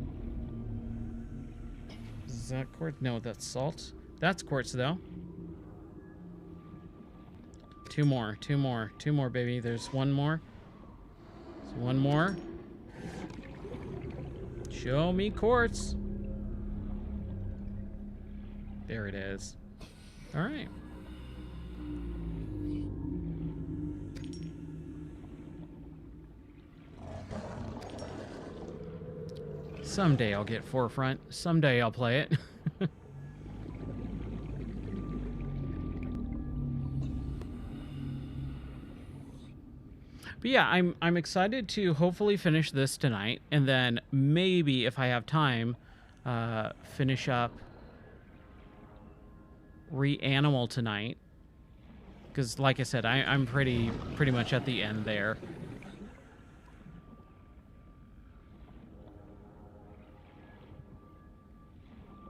Is that quartz? No, that's salt. That's quartz, though. 2 more, 2 more, 2 more, baby. There's 1 more. There's 1 more. Show me quartz. There it is. All right. Someday I'll get Forefront. Someday I'll play it. But yeah, I'm excited to hopefully finish this tonight, and then maybe if I have time, finish up Reanimal tonight. Because like I said, I'm pretty much at the end there.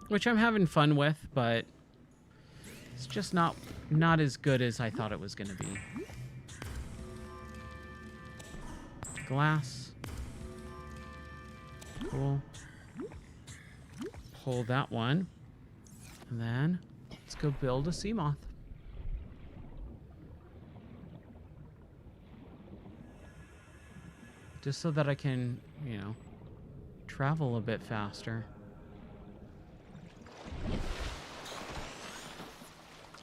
Which I'm having fun with, but it's just not as good as I thought it was going to be. Glass. Cool. Pull that one. And then let's go build a sea moth. Just so that I can, you know, travel a bit faster.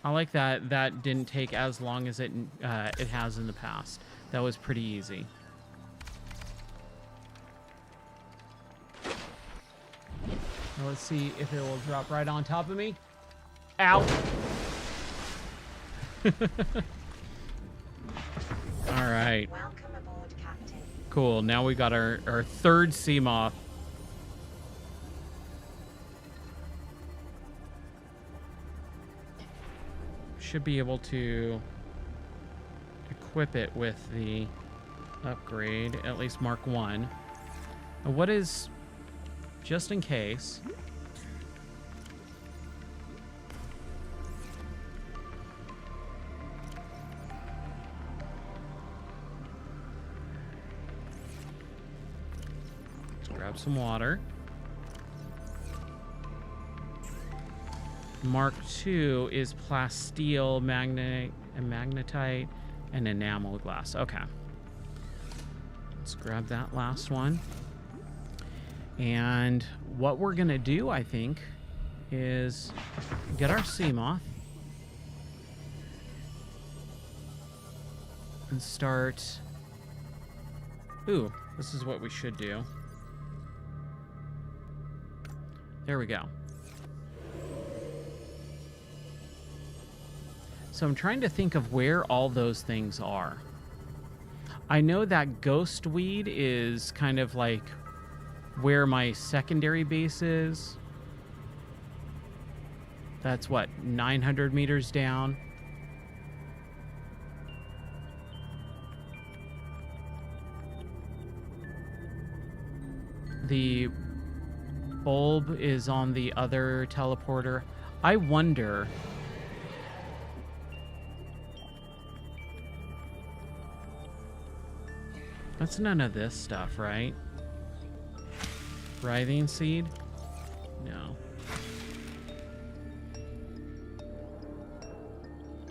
I like that that didn't take as long as it has in the past. That was pretty easy. Now let's see if it will drop right on top of me. Ow! All right. Welcome aboard, Captain. Cool. Now we got our third sea moth. Should be able to equip it with the upgrade, at least Mark 1. And what is, just in case, let's grab some water. Mark 2 is plasteel, magnetite, and enamel glass. Okay. Let's grab that last one. And what we're going to do, I think, is get our sea moth and start... Ooh, this is what we should do. There we go. So I'm trying to think of where all those things are. I know that ghost weed is kind of like where my secondary base is. That's what, 900 meters down? The bulb is on the other teleporter. I wonder... That's none of this stuff, right? Writhing seed? No.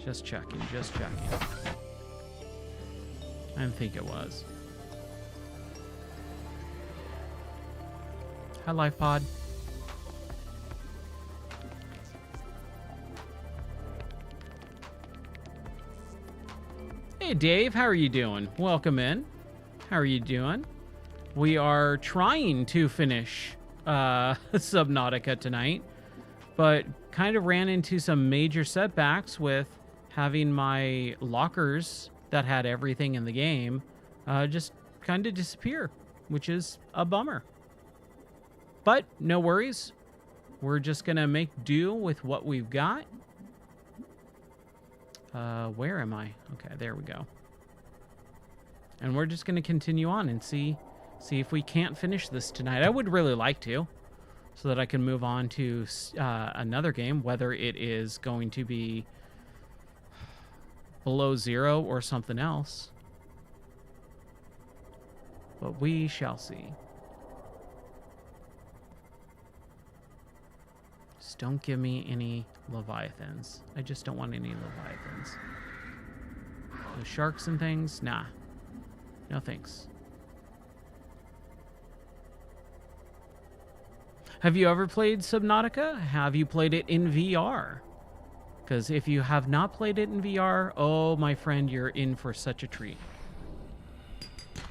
Just checking, just checking. I didn't think it was. Hi, LifePod. Hey, Dave, how are you doing? Welcome in. How are you doing? We are trying to finish Subnautica tonight, but kind of ran into some major setbacks with having my lockers that had everything in the game just kind of disappear, which is a bummer. But no worries. We're just going to make do with what we've got. Where am I? Okay, there we go. And we're just going to continue on and see if we can't finish this tonight. I would really like to, so that I can move on to another game, whether it is going to be Below Zero or something else. But we shall see. Just don't give me any Leviathans. I just don't want any Leviathans. The sharks and things? Nah. No thanks. Have you ever played Subnautica? Have you played it in VR? Because if you have not played it in VR, oh, my friend, you're in for such a treat.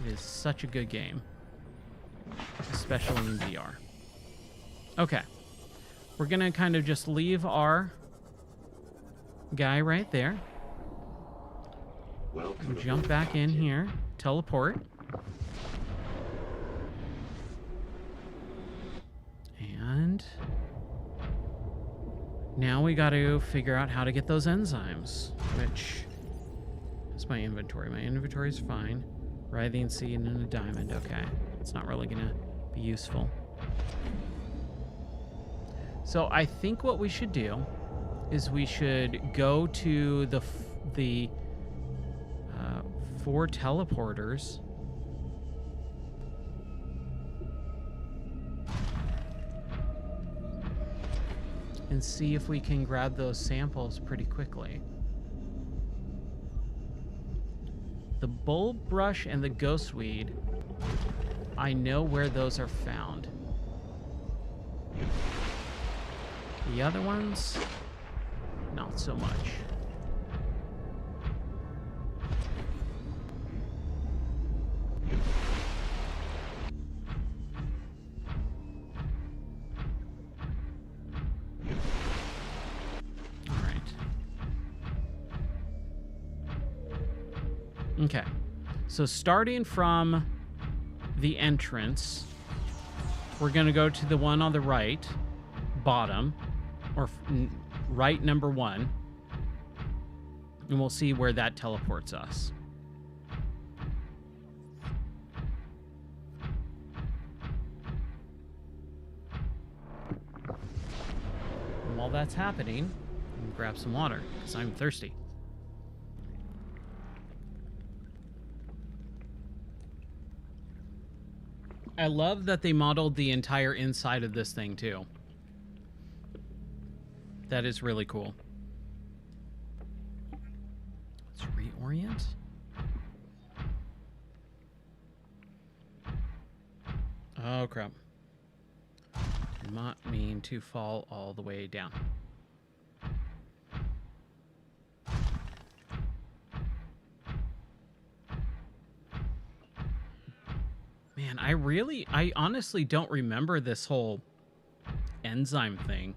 It is such a good game. Especially in VR. Okay. We're going to kind of just leave our guy right there. Jump back in here. Teleport. And now we got to figure out how to get those enzymes, which is my inventory. My inventory is fine. Writhing seed and a diamond. Okay. It's not really going to be useful. So I think what we should do is we should go to the 4 teleporters. And see if we can grab those samples pretty quickly. The bulb brush and the ghost weed, I know where those are found. The other ones, not so much. Okay, so starting from the entrance, we're going to go to the one on the right, bottom, or right number 1, and we'll see where that teleports us. And while that's happening, I'm going to grab some water, because I'm thirsty. I love that they modeled the entire inside of this thing, too. That is really cool. Let's reorient. Oh, crap. Did not mean to fall all the way down. Man, I honestly don't remember this whole enzyme thing.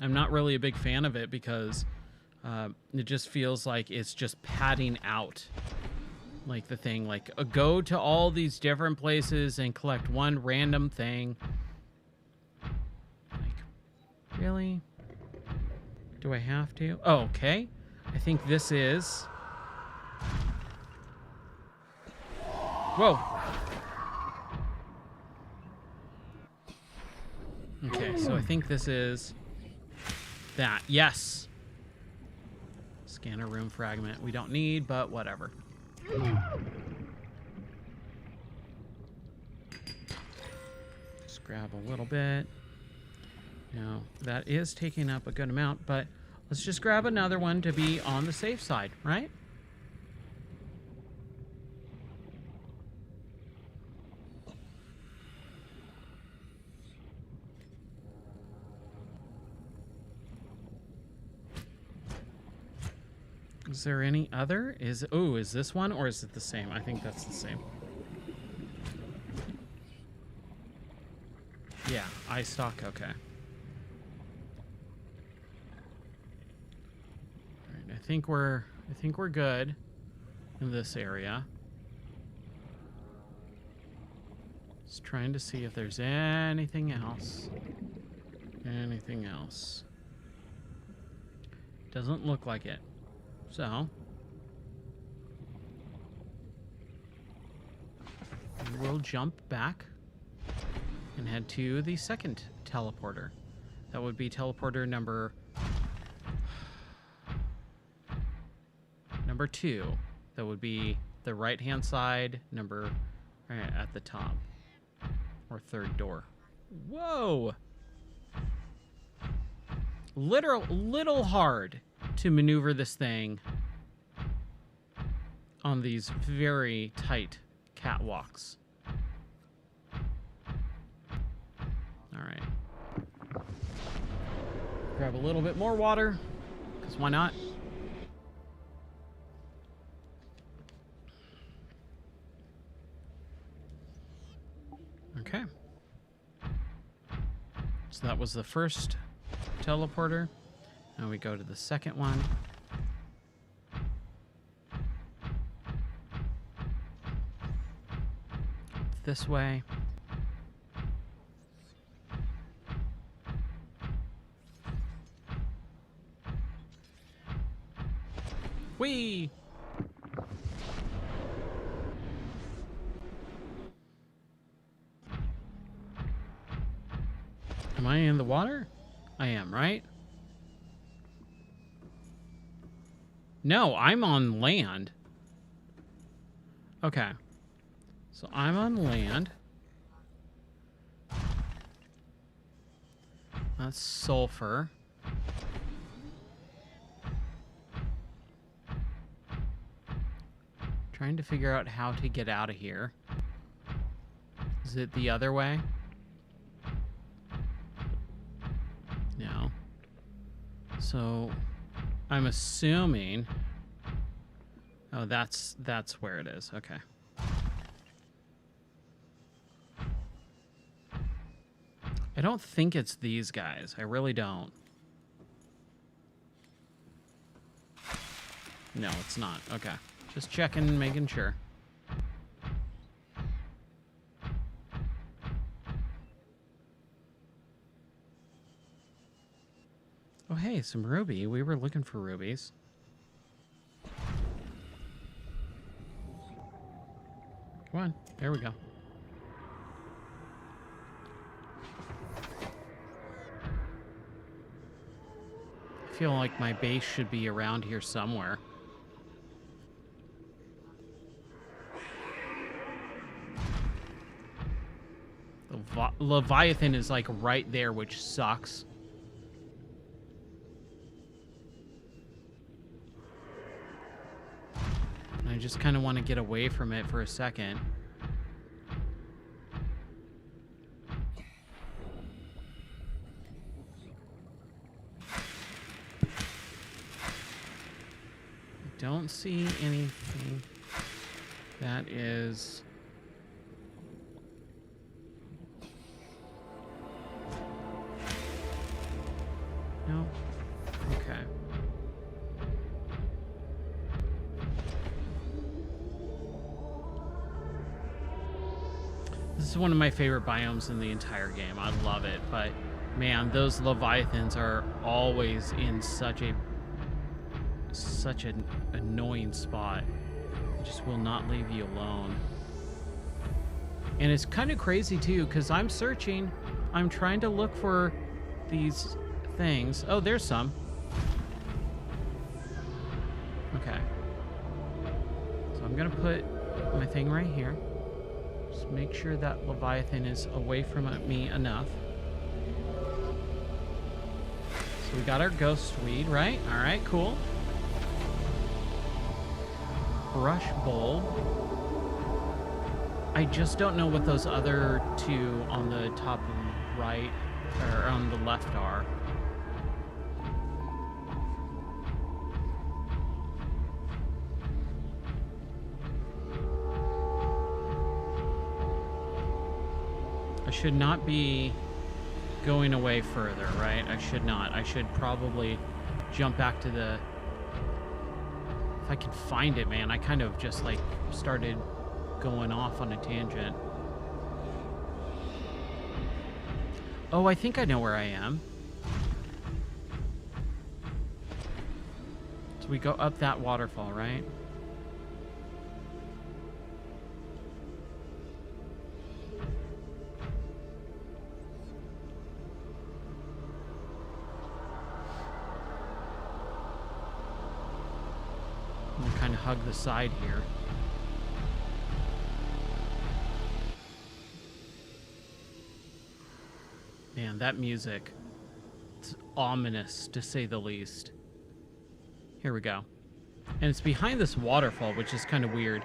I'm not really a big fan of it because It just feels like it's just padding out. Like the thing, like go to all these different places and collect one random thing. Like, really? Do I have to? Oh, okay. I think this is... Whoa. Okay, so I think this is that. Yes. Scanner room fragment. We don't need, but whatever. Just grab a little bit. Now, that is taking up a good amount, but let's just grab another one to be on the safe side, right? Is there any other? Is this one or is it the same? I think that's the same. Yeah, eye stock, okay. Alright, I think we're good in this area. Just trying to see if there's anything else. Anything else. Doesn't look like it. So, we'll jump back and head to the second teleporter. That would be teleporter number 2. That would be the right-hand side, number right at the top, or third door. Whoa! Little hard to maneuver this thing on these very tight catwalks. All right. Grab a little bit more water, because why not? Okay. So that was the first teleporter. Now we go to the second one. This way. Whee! Am I in the water? I am, right? No, I'm on land. Okay. So I'm on land. That's sulfur. Trying to figure out how to get out of here. Is it the other way? No. So I'm assuming... Oh, that's where it is. Okay. I don't think it's these guys. I really don't. No, it's not. Okay. Just checking, making sure. Oh, hey, some ruby. We were looking for rubies. Come on. There we go. I feel like my base should be around here somewhere. The Leviathan is like right there, which sucks. I just kind of want to get away from it for a second. Don't see anything that is... No? Okay. This is one of my favorite biomes in the entire game. I love it, but man, those leviathans are always in such an annoying spot. They just will not leave you alone. And it's kind of crazy too, because I'm searching. I'm trying to look for these things. Oh, there's some. Okay. So I'm gonna put my thing right here. Just make sure that Leviathan is away from me enough. So we got our ghost weed, right? All right, cool. Brush bulb. I just don't know what those other two on the top right or on the left are. I should not be going away further, right? I should not. I should probably jump back to the... If I can find it, man. I kind of just, like, started going off on a tangent. Oh, I think I know where I am. So we go up that waterfall, right? Kind of hug the side here. Man, that music, it's ominous to say the least. Here we go. And it's behind this waterfall, which is kind of weird.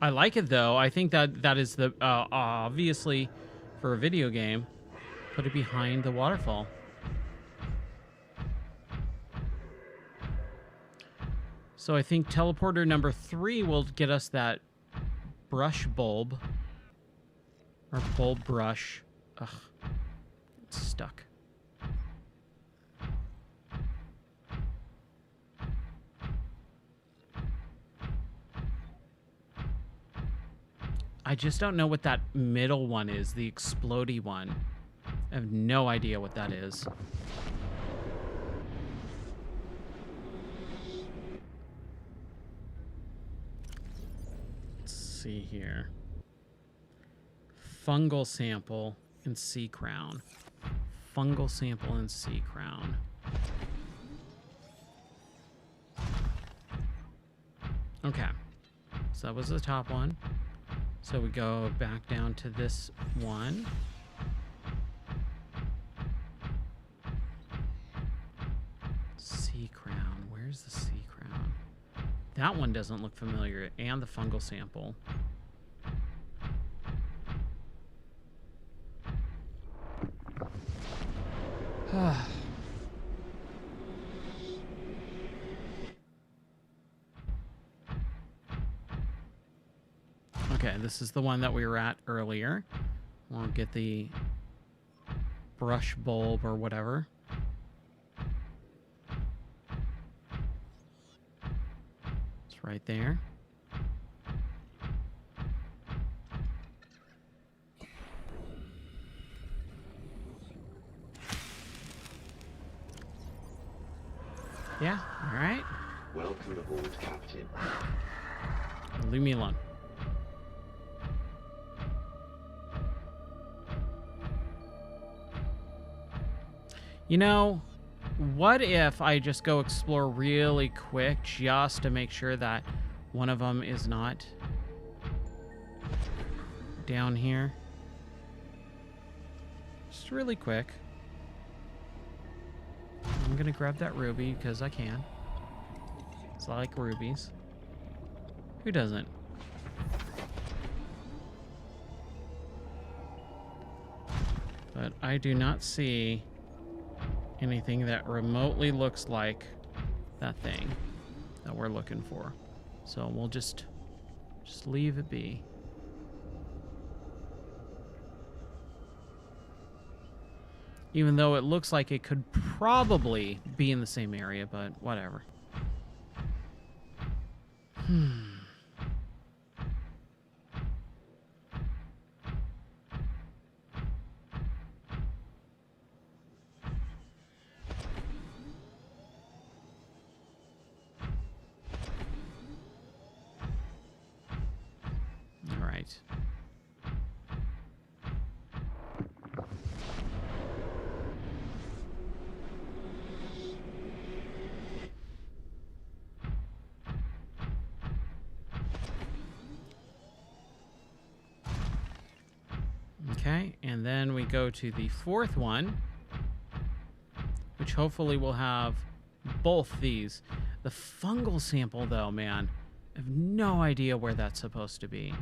I like it though. I think that is the obviously for a video game, put it behind the waterfall. So I think teleporter number 3 will get us that brush bulb. Or bulb brush. Ugh. It's stuck. I just don't know what that middle one is, the explodey one. I have no idea what that is. See here. Fungal sample and sea crown. Fungal sample and sea crown. Okay. So that was the top one. So we go back down to this one. Sea crown. Where's the sea crown? That one doesn't look familiar, and the fungal sample. Okay, this is the one that we were at earlier. We'll get the brush bulb or whatever. Right there. Yeah, all right. Welcome aboard, Captain. Leave me alone. You know, what if I just go explore really quick just to make sure that one of them is not down here? Just really quick. I'm gonna grab that ruby because I can. So I like rubies. Who doesn't? But I do not see anything that remotely looks like that thing that we're looking for. So we'll just leave it be. Even though it looks like it could probably be in the same area, but whatever. All right. Okay, and then we go to the fourth one, which hopefully will have both these. The fungal sample, though, man, I have no idea where that's supposed to be.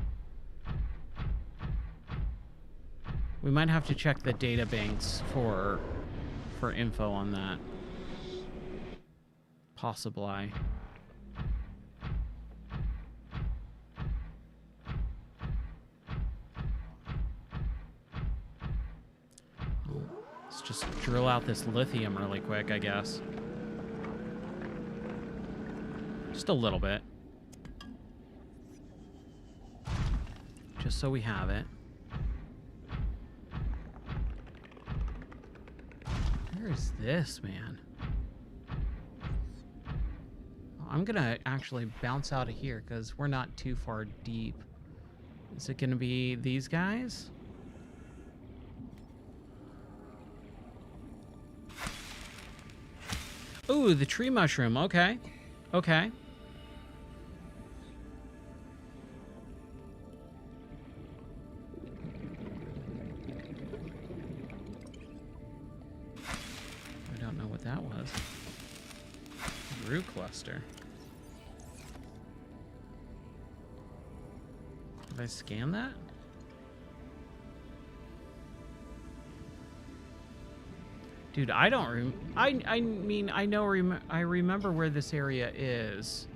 We might have to check the data banks for info on that. Possibly. Let's just drill out this lithium really quick, I guess. Just a little bit. Just so we have it. Where is this, man? I'm gonna actually bounce out of here because we're not too far deep. Is it gonna be these guys? Ooh, the tree mushroom. Okay. Okay. I don't know what that was. Root cluster. Did I scan that? Dude, I don't I mean, I know I remember where this area is.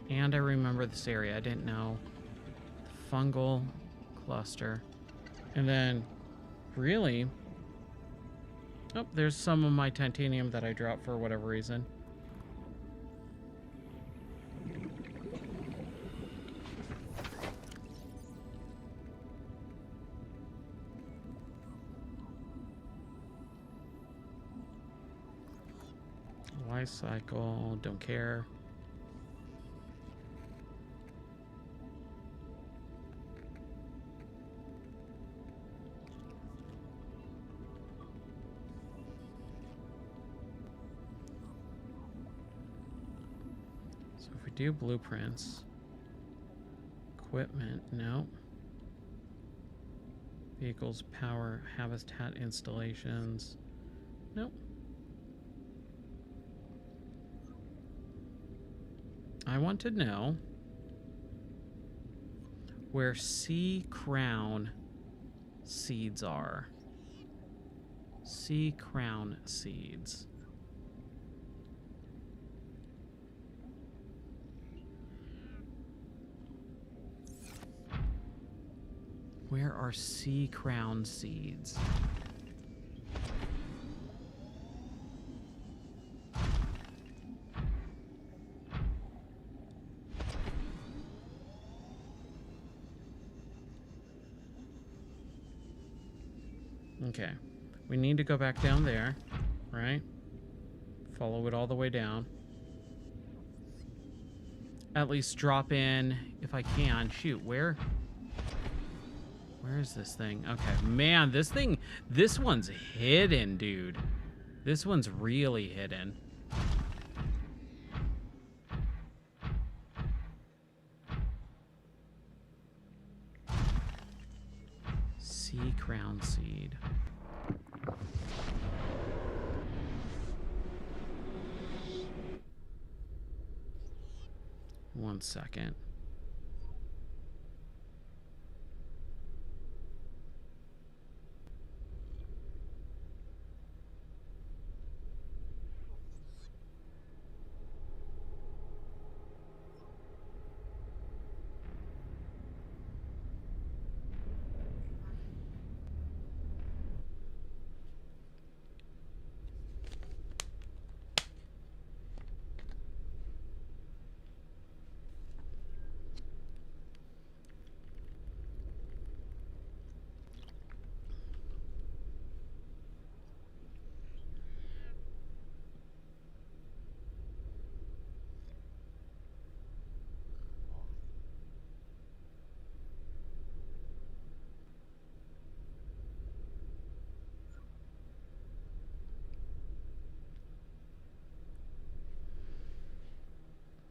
And I remember this area. I didn't know. The fungal cluster. And then really, oh, there's some of my titanium that I dropped for whatever reason. Life cycle, don't care. So if we do blueprints, equipment, no. Vehicles, power, habitat installations, nope. I want to know where sea crown seeds are. Sea crown seeds. Where are sea crown seeds? Okay, we need to go back down there, right? Follow it all the way down. At least drop in if I can. Shoot, where is this thing? Okay, man, this one's hidden, dude. This one's really hidden. Sea crown seed. One second.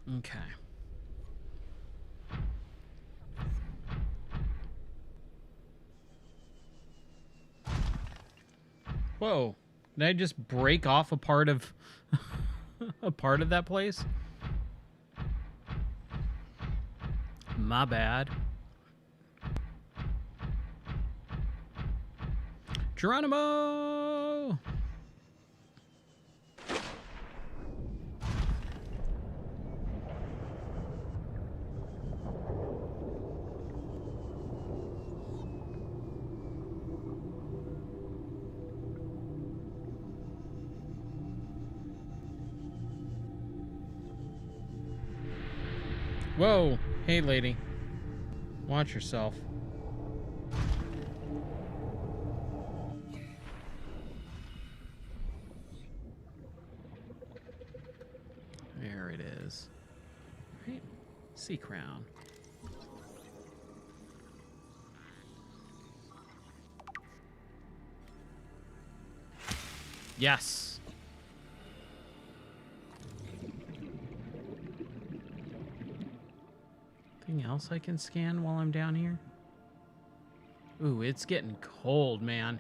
Okay. Whoa. Did I just break off a part of a part of that place? My bad. Geronimo! Whoa. Hey, lady. Watch yourself. There it is. Right. Sea crown. Yes. Anything else I can scan while I'm down here? Ooh, it's getting cold, man.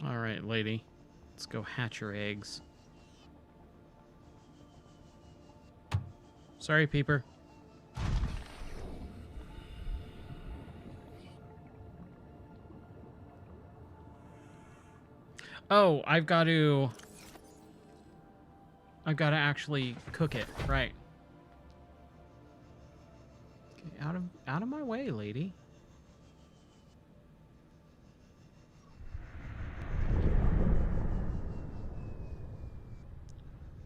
All right, lady. Let's go hatch your eggs. Sorry, Peeper. Oh, I've got to actually cook it, right? Okay, out of my way, lady.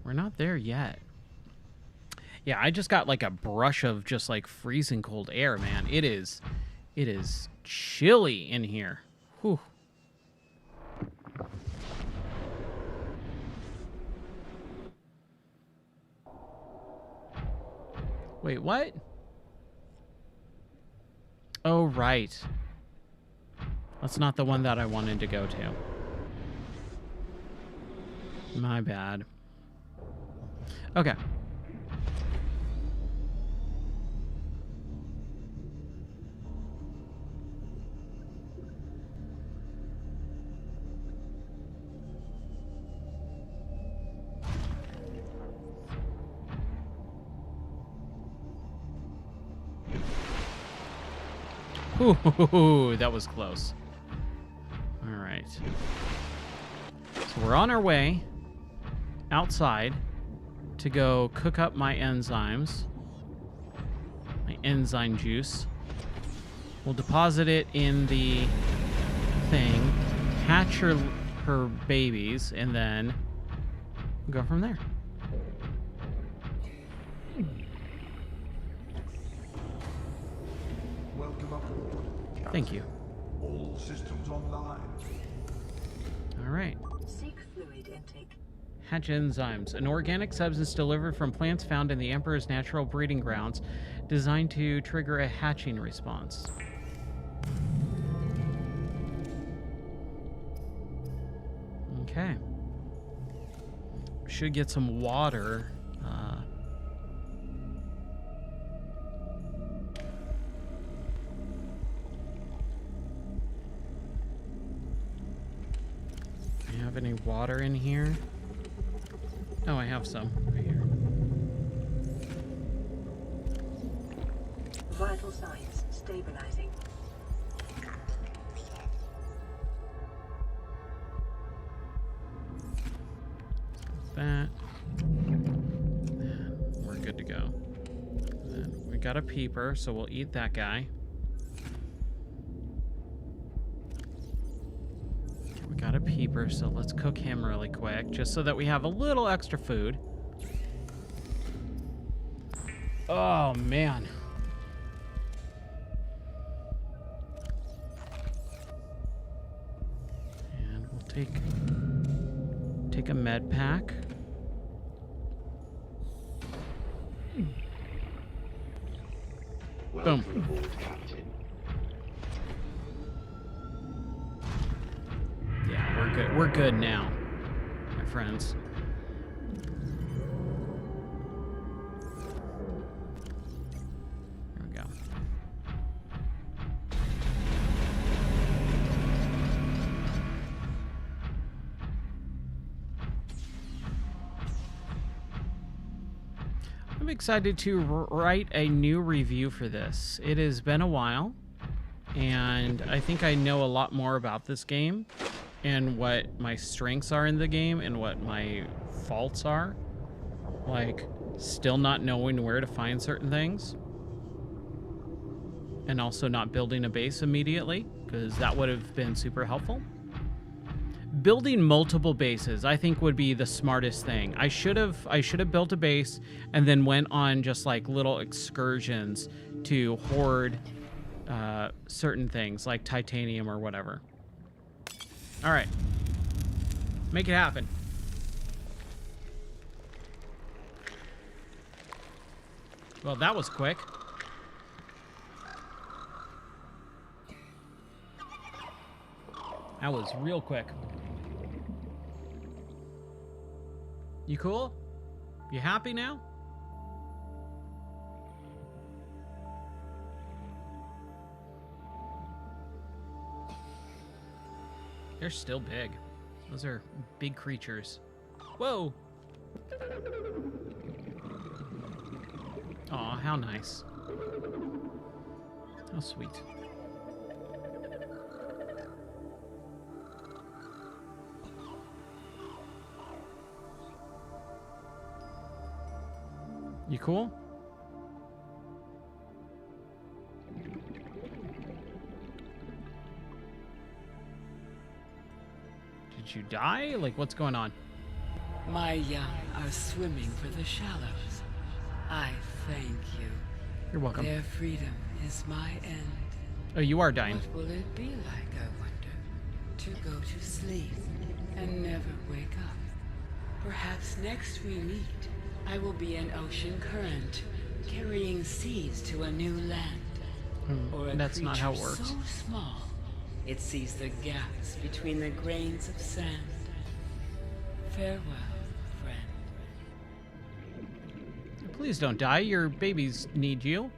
We're not there yet. Yeah, I just got like a brush of just like freezing cold air, man. It is chilly in here. Whew. Wait, what? Oh, right. That's not the one that I wanted to go to. My bad. Okay. Ooh, that was close. All right. So we're on our way outside to go cook up my enzymes, my enzyme juice. We'll deposit it in the thing, hatch her babies, and then go from there. Welcome aboard, Captain. Thank you. All systems online. All right. Seek fluid intake. Hatch enzymes, an organic substance delivered from plants found in the Emperor's natural breeding grounds, designed to trigger a hatching response. Okay. Should get some water. Do you have any water in here? Oh, I have some right here. Vital signs stabilizing. That. We're good to go. Then we got a peeper, so we'll eat that guy. We got a peeper, so let's cook him really quick, just so that we have a little extra food. Oh, man. And we'll Take a med pack. Welcome Boom. aboard, Captain. Yeah, we're good. We're good now, my friends. Here we go. I'm excited to write a new review for this. It has been a while, and I think I know a lot more about this game and what my strengths are in the game and what my faults are. Like, still not knowing where to find certain things. And also not building a base immediately, because that would have been super helpful. Building multiple bases, I think, would be the smartest thing. I should have built a base and then went on just like little excursions to hoard certain things like titanium or whatever. All right, make it happen. Well, that was quick. That was real quick. You cool? You happy now? They're still big. Those are big creatures. Whoa! Aw, how nice. How sweet. You cool? Did you die? Like, what's going on? My young are swimming for the shallows. I thank you. You're welcome. Their freedom is my end. Oh, you are dying. What will it be like, I wonder, to go to sleep and never wake up? Perhaps next we meet, I will be an ocean current, carrying seeds to a new land. Or a That's not how it creature works. so small, it sees the gaps between the grains of sand. Farewell, friend. Please don't die. Your babies need you.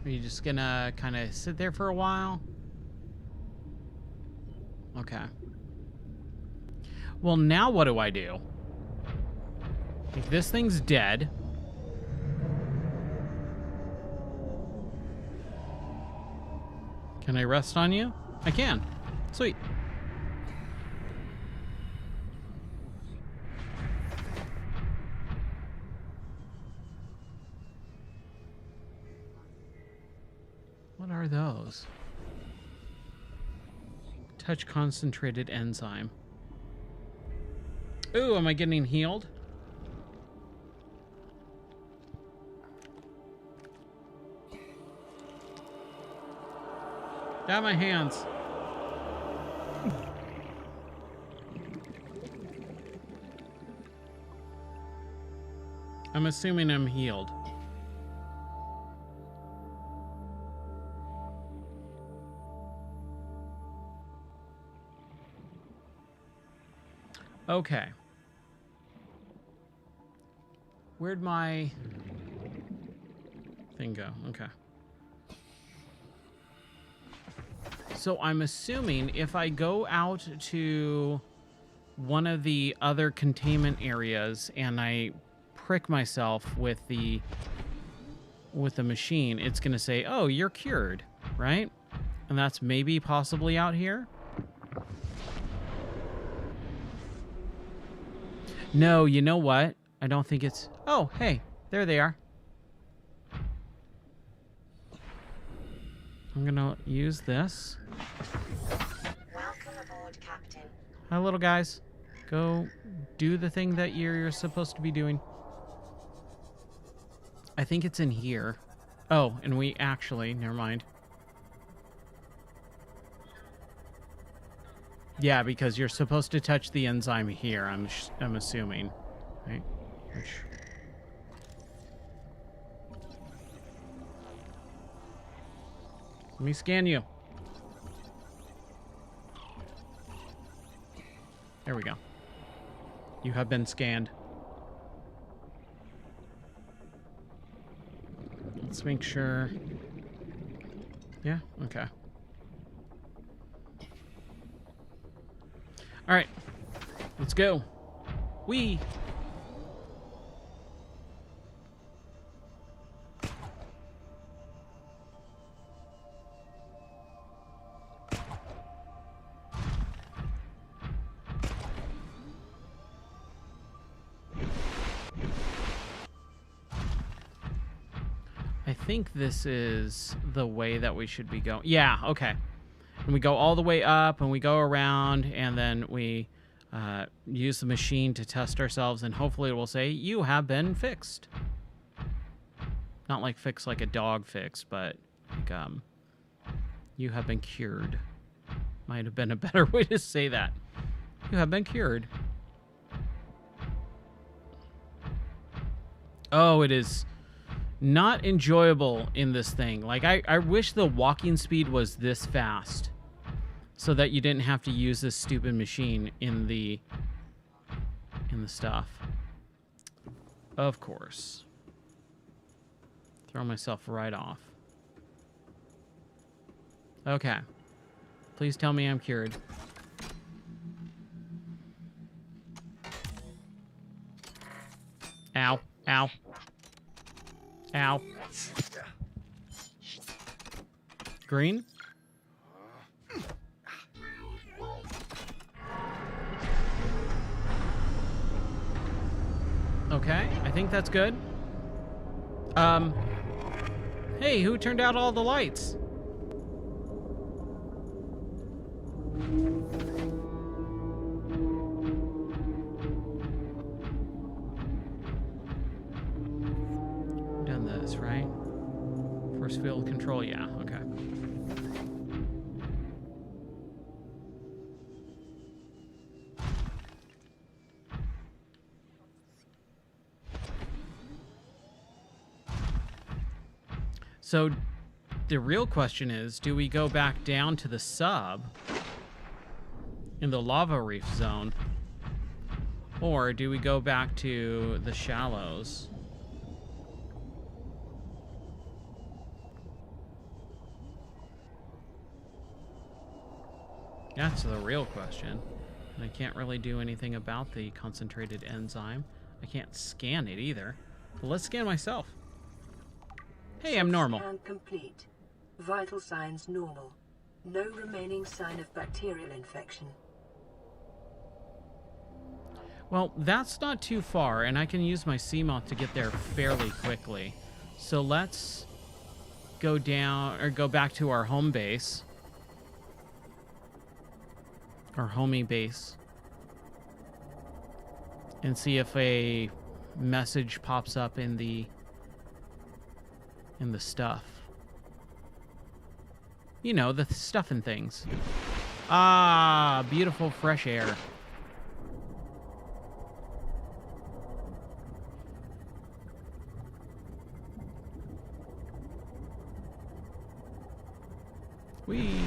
Are you just gonna kind of sit there for a while? Okay. Well, now what do I do? If this thing's dead... Can I rest on you? I can. Sweet. What are those? Touch concentrated enzyme. Ooh, am I getting healed? Got my hands. I'm assuming I'm healed. Okay. Where'd my thing go? Okay. So I'm assuming if I go out to one of the other containment areas and I prick myself with the machine, it's going to say, "Oh, you're cured," right? And that's maybe possibly out here. No, you know what? I don't think it's... Oh, hey, there they are. I'm gonna use this. Welcome aboard, Captain. Hi, little guys. Go do the thing that you're supposed to be doing. I think it's in here. Oh, and we actually... Never mind. Yeah, because you're supposed to touch the enzyme here, I'm assuming. Right? Which... Let me scan you. There we go. You have been scanned. Let's make sure. Yeah, okay. All right, let's go. Whee! I think this is the way that we should be going. Yeah, okay. And we go all the way up, and we go around, and then we use the machine to test ourselves, and hopefully it will say, you have been fixed. Not like fix like a dog fix, but like, you have been cured. Might have been a better way to say that. You have been cured. Oh, it is not enjoyable in this thing. Like, I wish the walking speed was this fast so that you didn't have to use this stupid machine in the stuff. Of course. Throw myself right off. Okay. Please tell me I'm cured. Ow. Ow. Ow. Green? Okay, I think that's good. Hey, who turned out all the lights? Done this, right? Force field control, yeah, okay. So the real question is, do we go back down to the sub in the lava reef zone, or do we go back to the shallows? That's the real question. And I can't really do anything about the concentrated enzyme. I can't scan it either. But let's scan myself. Hey, I'm normal. Scan complete. Vital signs normal. No remaining sign of bacterial infection. Well, that's not too far, and I can use my Seamoth to get there fairly quickly. So let's go down, or go back to our home base. Our homey base. And see if a message pops up in the stuff. You know, the stuff and things. Ah, beautiful fresh air. Whee!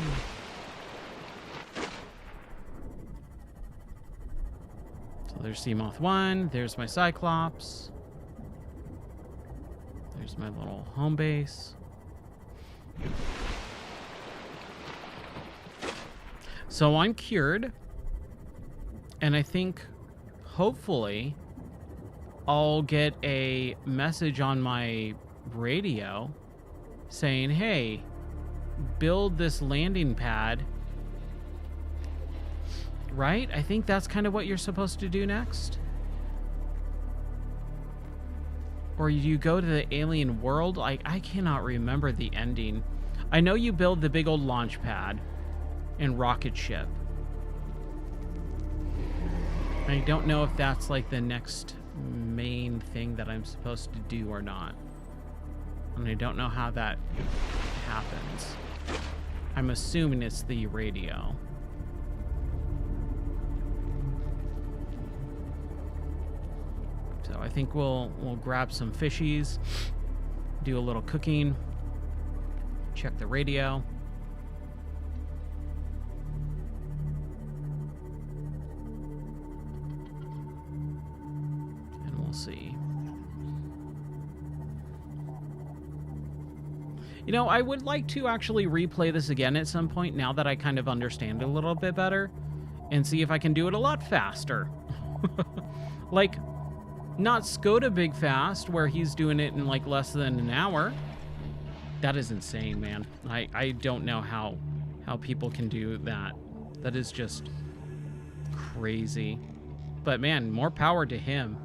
So there's Seamoth 1, there's my Cyclops. There's my little home base. So I'm cured. And I think, hopefully, I'll get a message on my radio saying, hey, build this landing pad. Right? I think that's kind of what you're supposed to do next. Or you go to the alien world? Like, I cannot remember the ending. I know you build the big old launch pad and rocket ship. I don't know if that's like the next main thing that I'm supposed to do or not. And I don't know how that happens. I'm assuming it's the radio. So I think we'll grab some fishies, do a little cooking, check the radio. And we'll see. You know, I would like to actually replay this again at some point now that I kind of understand it a little bit better and see if I can do it a lot faster. Like, not Skoda big fast where he's doing it in like less than an hour. That is insane, man. I don't know how people can do that. That is just crazy. But man, more power to him.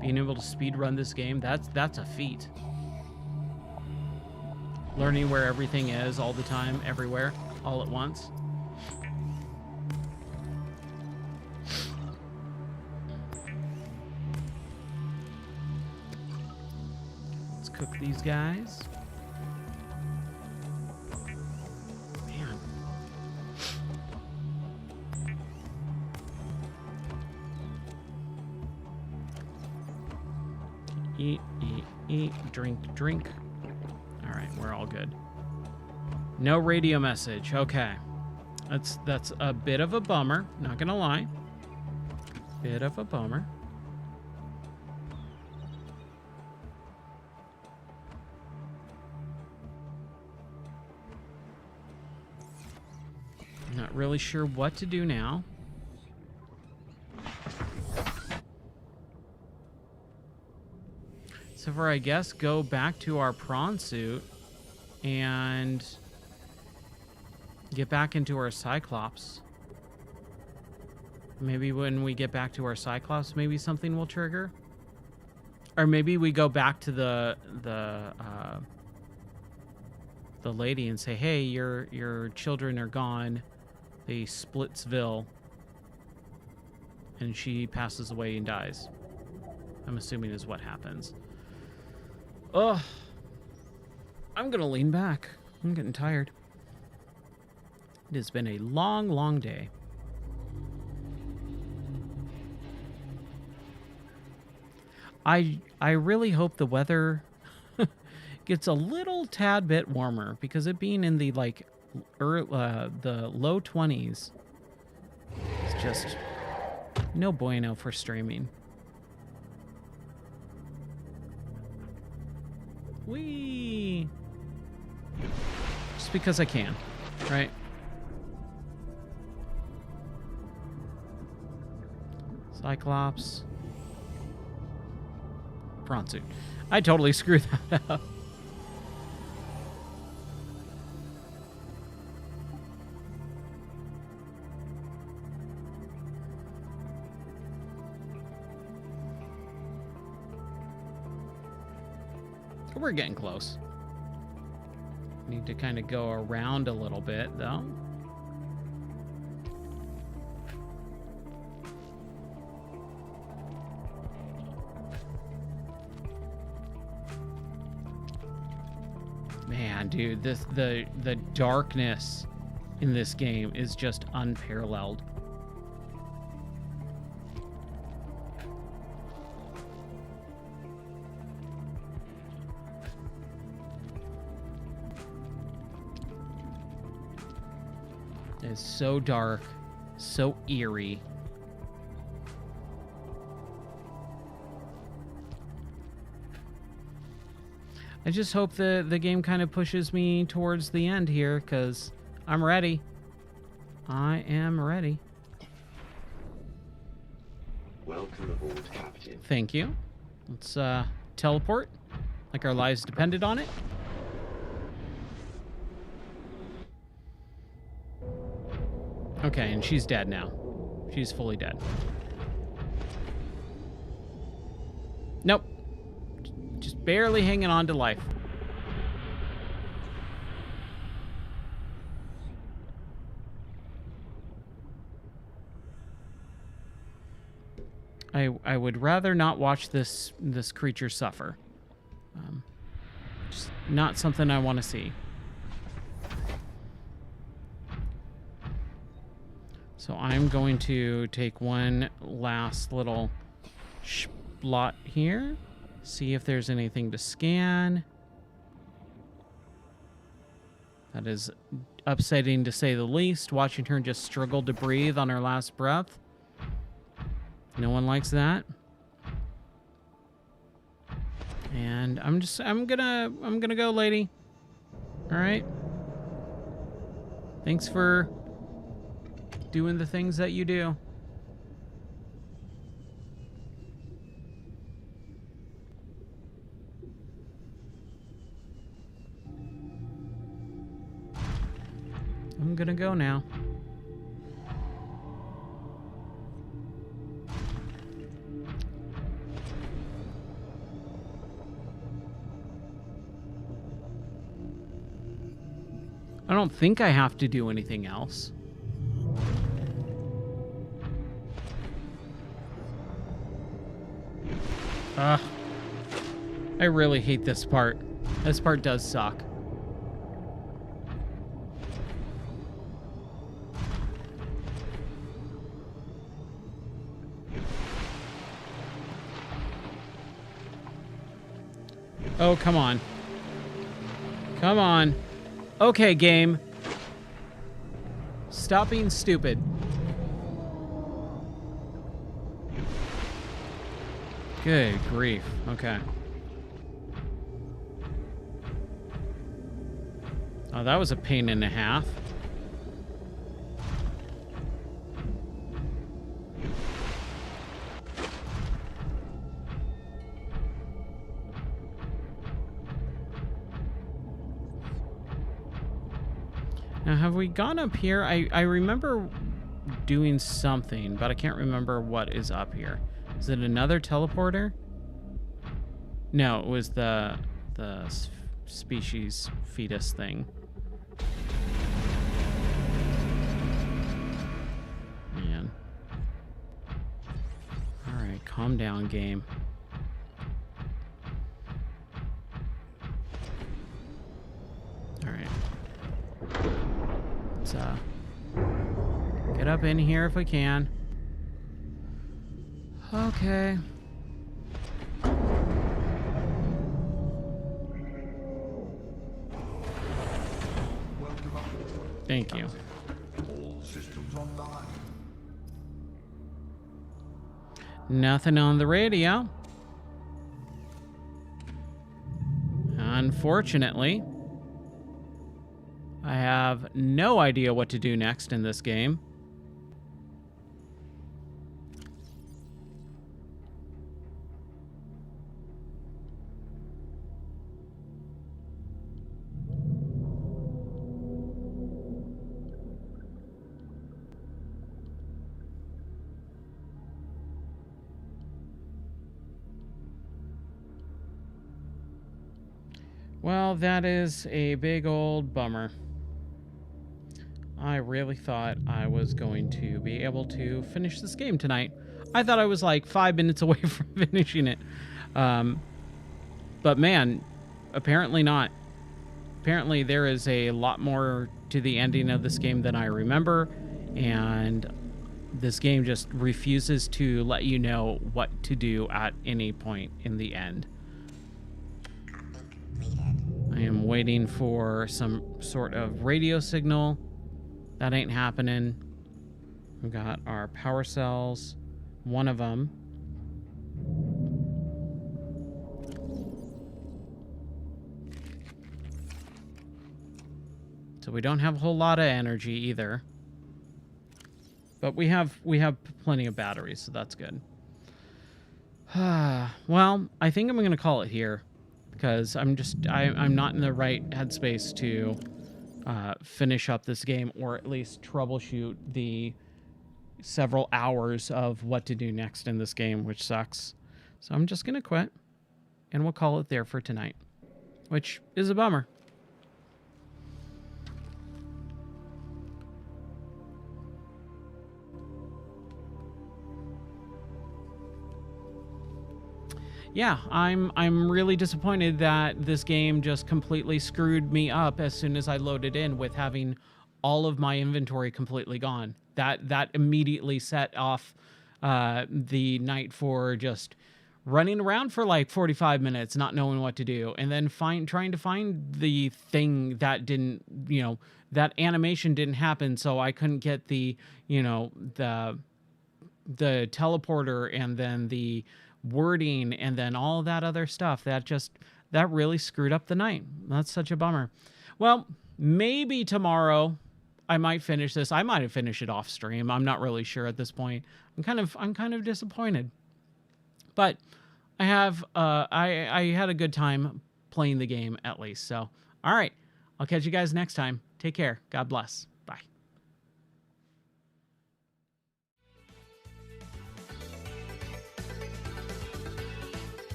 Being able to speed run this game, that's a feat. Learning where everything is all the time, everywhere, all at once. Let's cook these guys. Man. Eat, eat, eat, drink, drink. All right, we're all good. No radio message. Okay. That's a bit of a bummer, not gonna lie. Bit of a bummer. Not really sure what to do now. So for, I guess, go back to our prawn suit and get back into our Cyclops. Maybe when we get back to our Cyclops, maybe something will trigger. Or maybe we go back to the lady and say, hey, your children are gone. They Splitsville. And she passes away and dies. I'm assuming is what happens. Ugh. I'm gonna lean back. I'm getting tired. It has been a long, long day. I really hope the weather gets a little tad bit warmer, because it being in the like the low 20s is just no bueno for streaming. Whee! Just because I can, right? Cyclops. Prawn suit. I totally screwed that up. We're getting close. Need to kind of go around a little bit, though. Man, dude, the darkness in this game is just unparalleled. It's so dark, so eerie. I just hope the game kind of pushes me towards the end here, because I'm ready. I am ready. Welcome aboard, Captain. Thank you. Let's teleport, like our lives depended on it. Okay, and she's dead now. She's fully dead. Nope. barely hanging on to life. I would rather not watch this creature suffer. Just not something I want to see. So I'm going to take one last little blot here. See if there's anything to scan. That is upsetting to say the least. Watching her just struggle to breathe on her last breath. No one likes that. And I'm gonna go, lady. All right. Thanks for doing the things that you do. I'm gonna go now. I don't think I have to do anything else. Ugh. I really hate this part. This part does suck. Oh, come on. Come on. Okay, game. Stop being stupid. Good grief. Okay. Oh, that was a pain and a half. Now, have we gone up here? I remember doing something, but I can't remember what is up here. Is it another teleporter? No, it was the species fetus thing. Man. All right, calm down, game. All right. Let's get up in here if we can. Okay. Thank you. All systems online. Nothing on the radio. Unfortunately, I have no idea what to do next in this game. Well, that is a big old bummer. I really thought I was going to be able to finish this game tonight. I thought I was like 5 minutes away from finishing it. But man, apparently not. Apparently there is a lot more to the ending of this game than I remember. And this game just refuses to let you know what to do at any point in the end. I am waiting for some sort of radio signal. That ain't happening. We've got our power cells. One of them. So we don't have a whole lot of energy either. But we have plenty of batteries, so that's good. Well, I think I'm going to call it here. Because I'm not in the right headspace to finish up this game, or at least troubleshoot the several hours of what to do next in this game, which sucks. So I'm just gonna quit. and we'll call it there for tonight, which is a bummer. Yeah, I'm really disappointed that this game just completely screwed me up as soon as I loaded in with having all of my inventory completely gone. That immediately set off the night for just running around for like 45 minutes, not knowing what to do, and then trying to find the thing that didn't, that animation didn't happen, so I couldn't get the teleporter and then the wording and then all that other stuff. That really screwed up the night. That's such a bummer. Well, maybe tomorrow I might finish this. I might have finished it off stream. I'm not really sure at this point. I'm kind of disappointed. But I had a good time playing the game at least. So, all right. I'll catch you guys next time. Take care. God bless.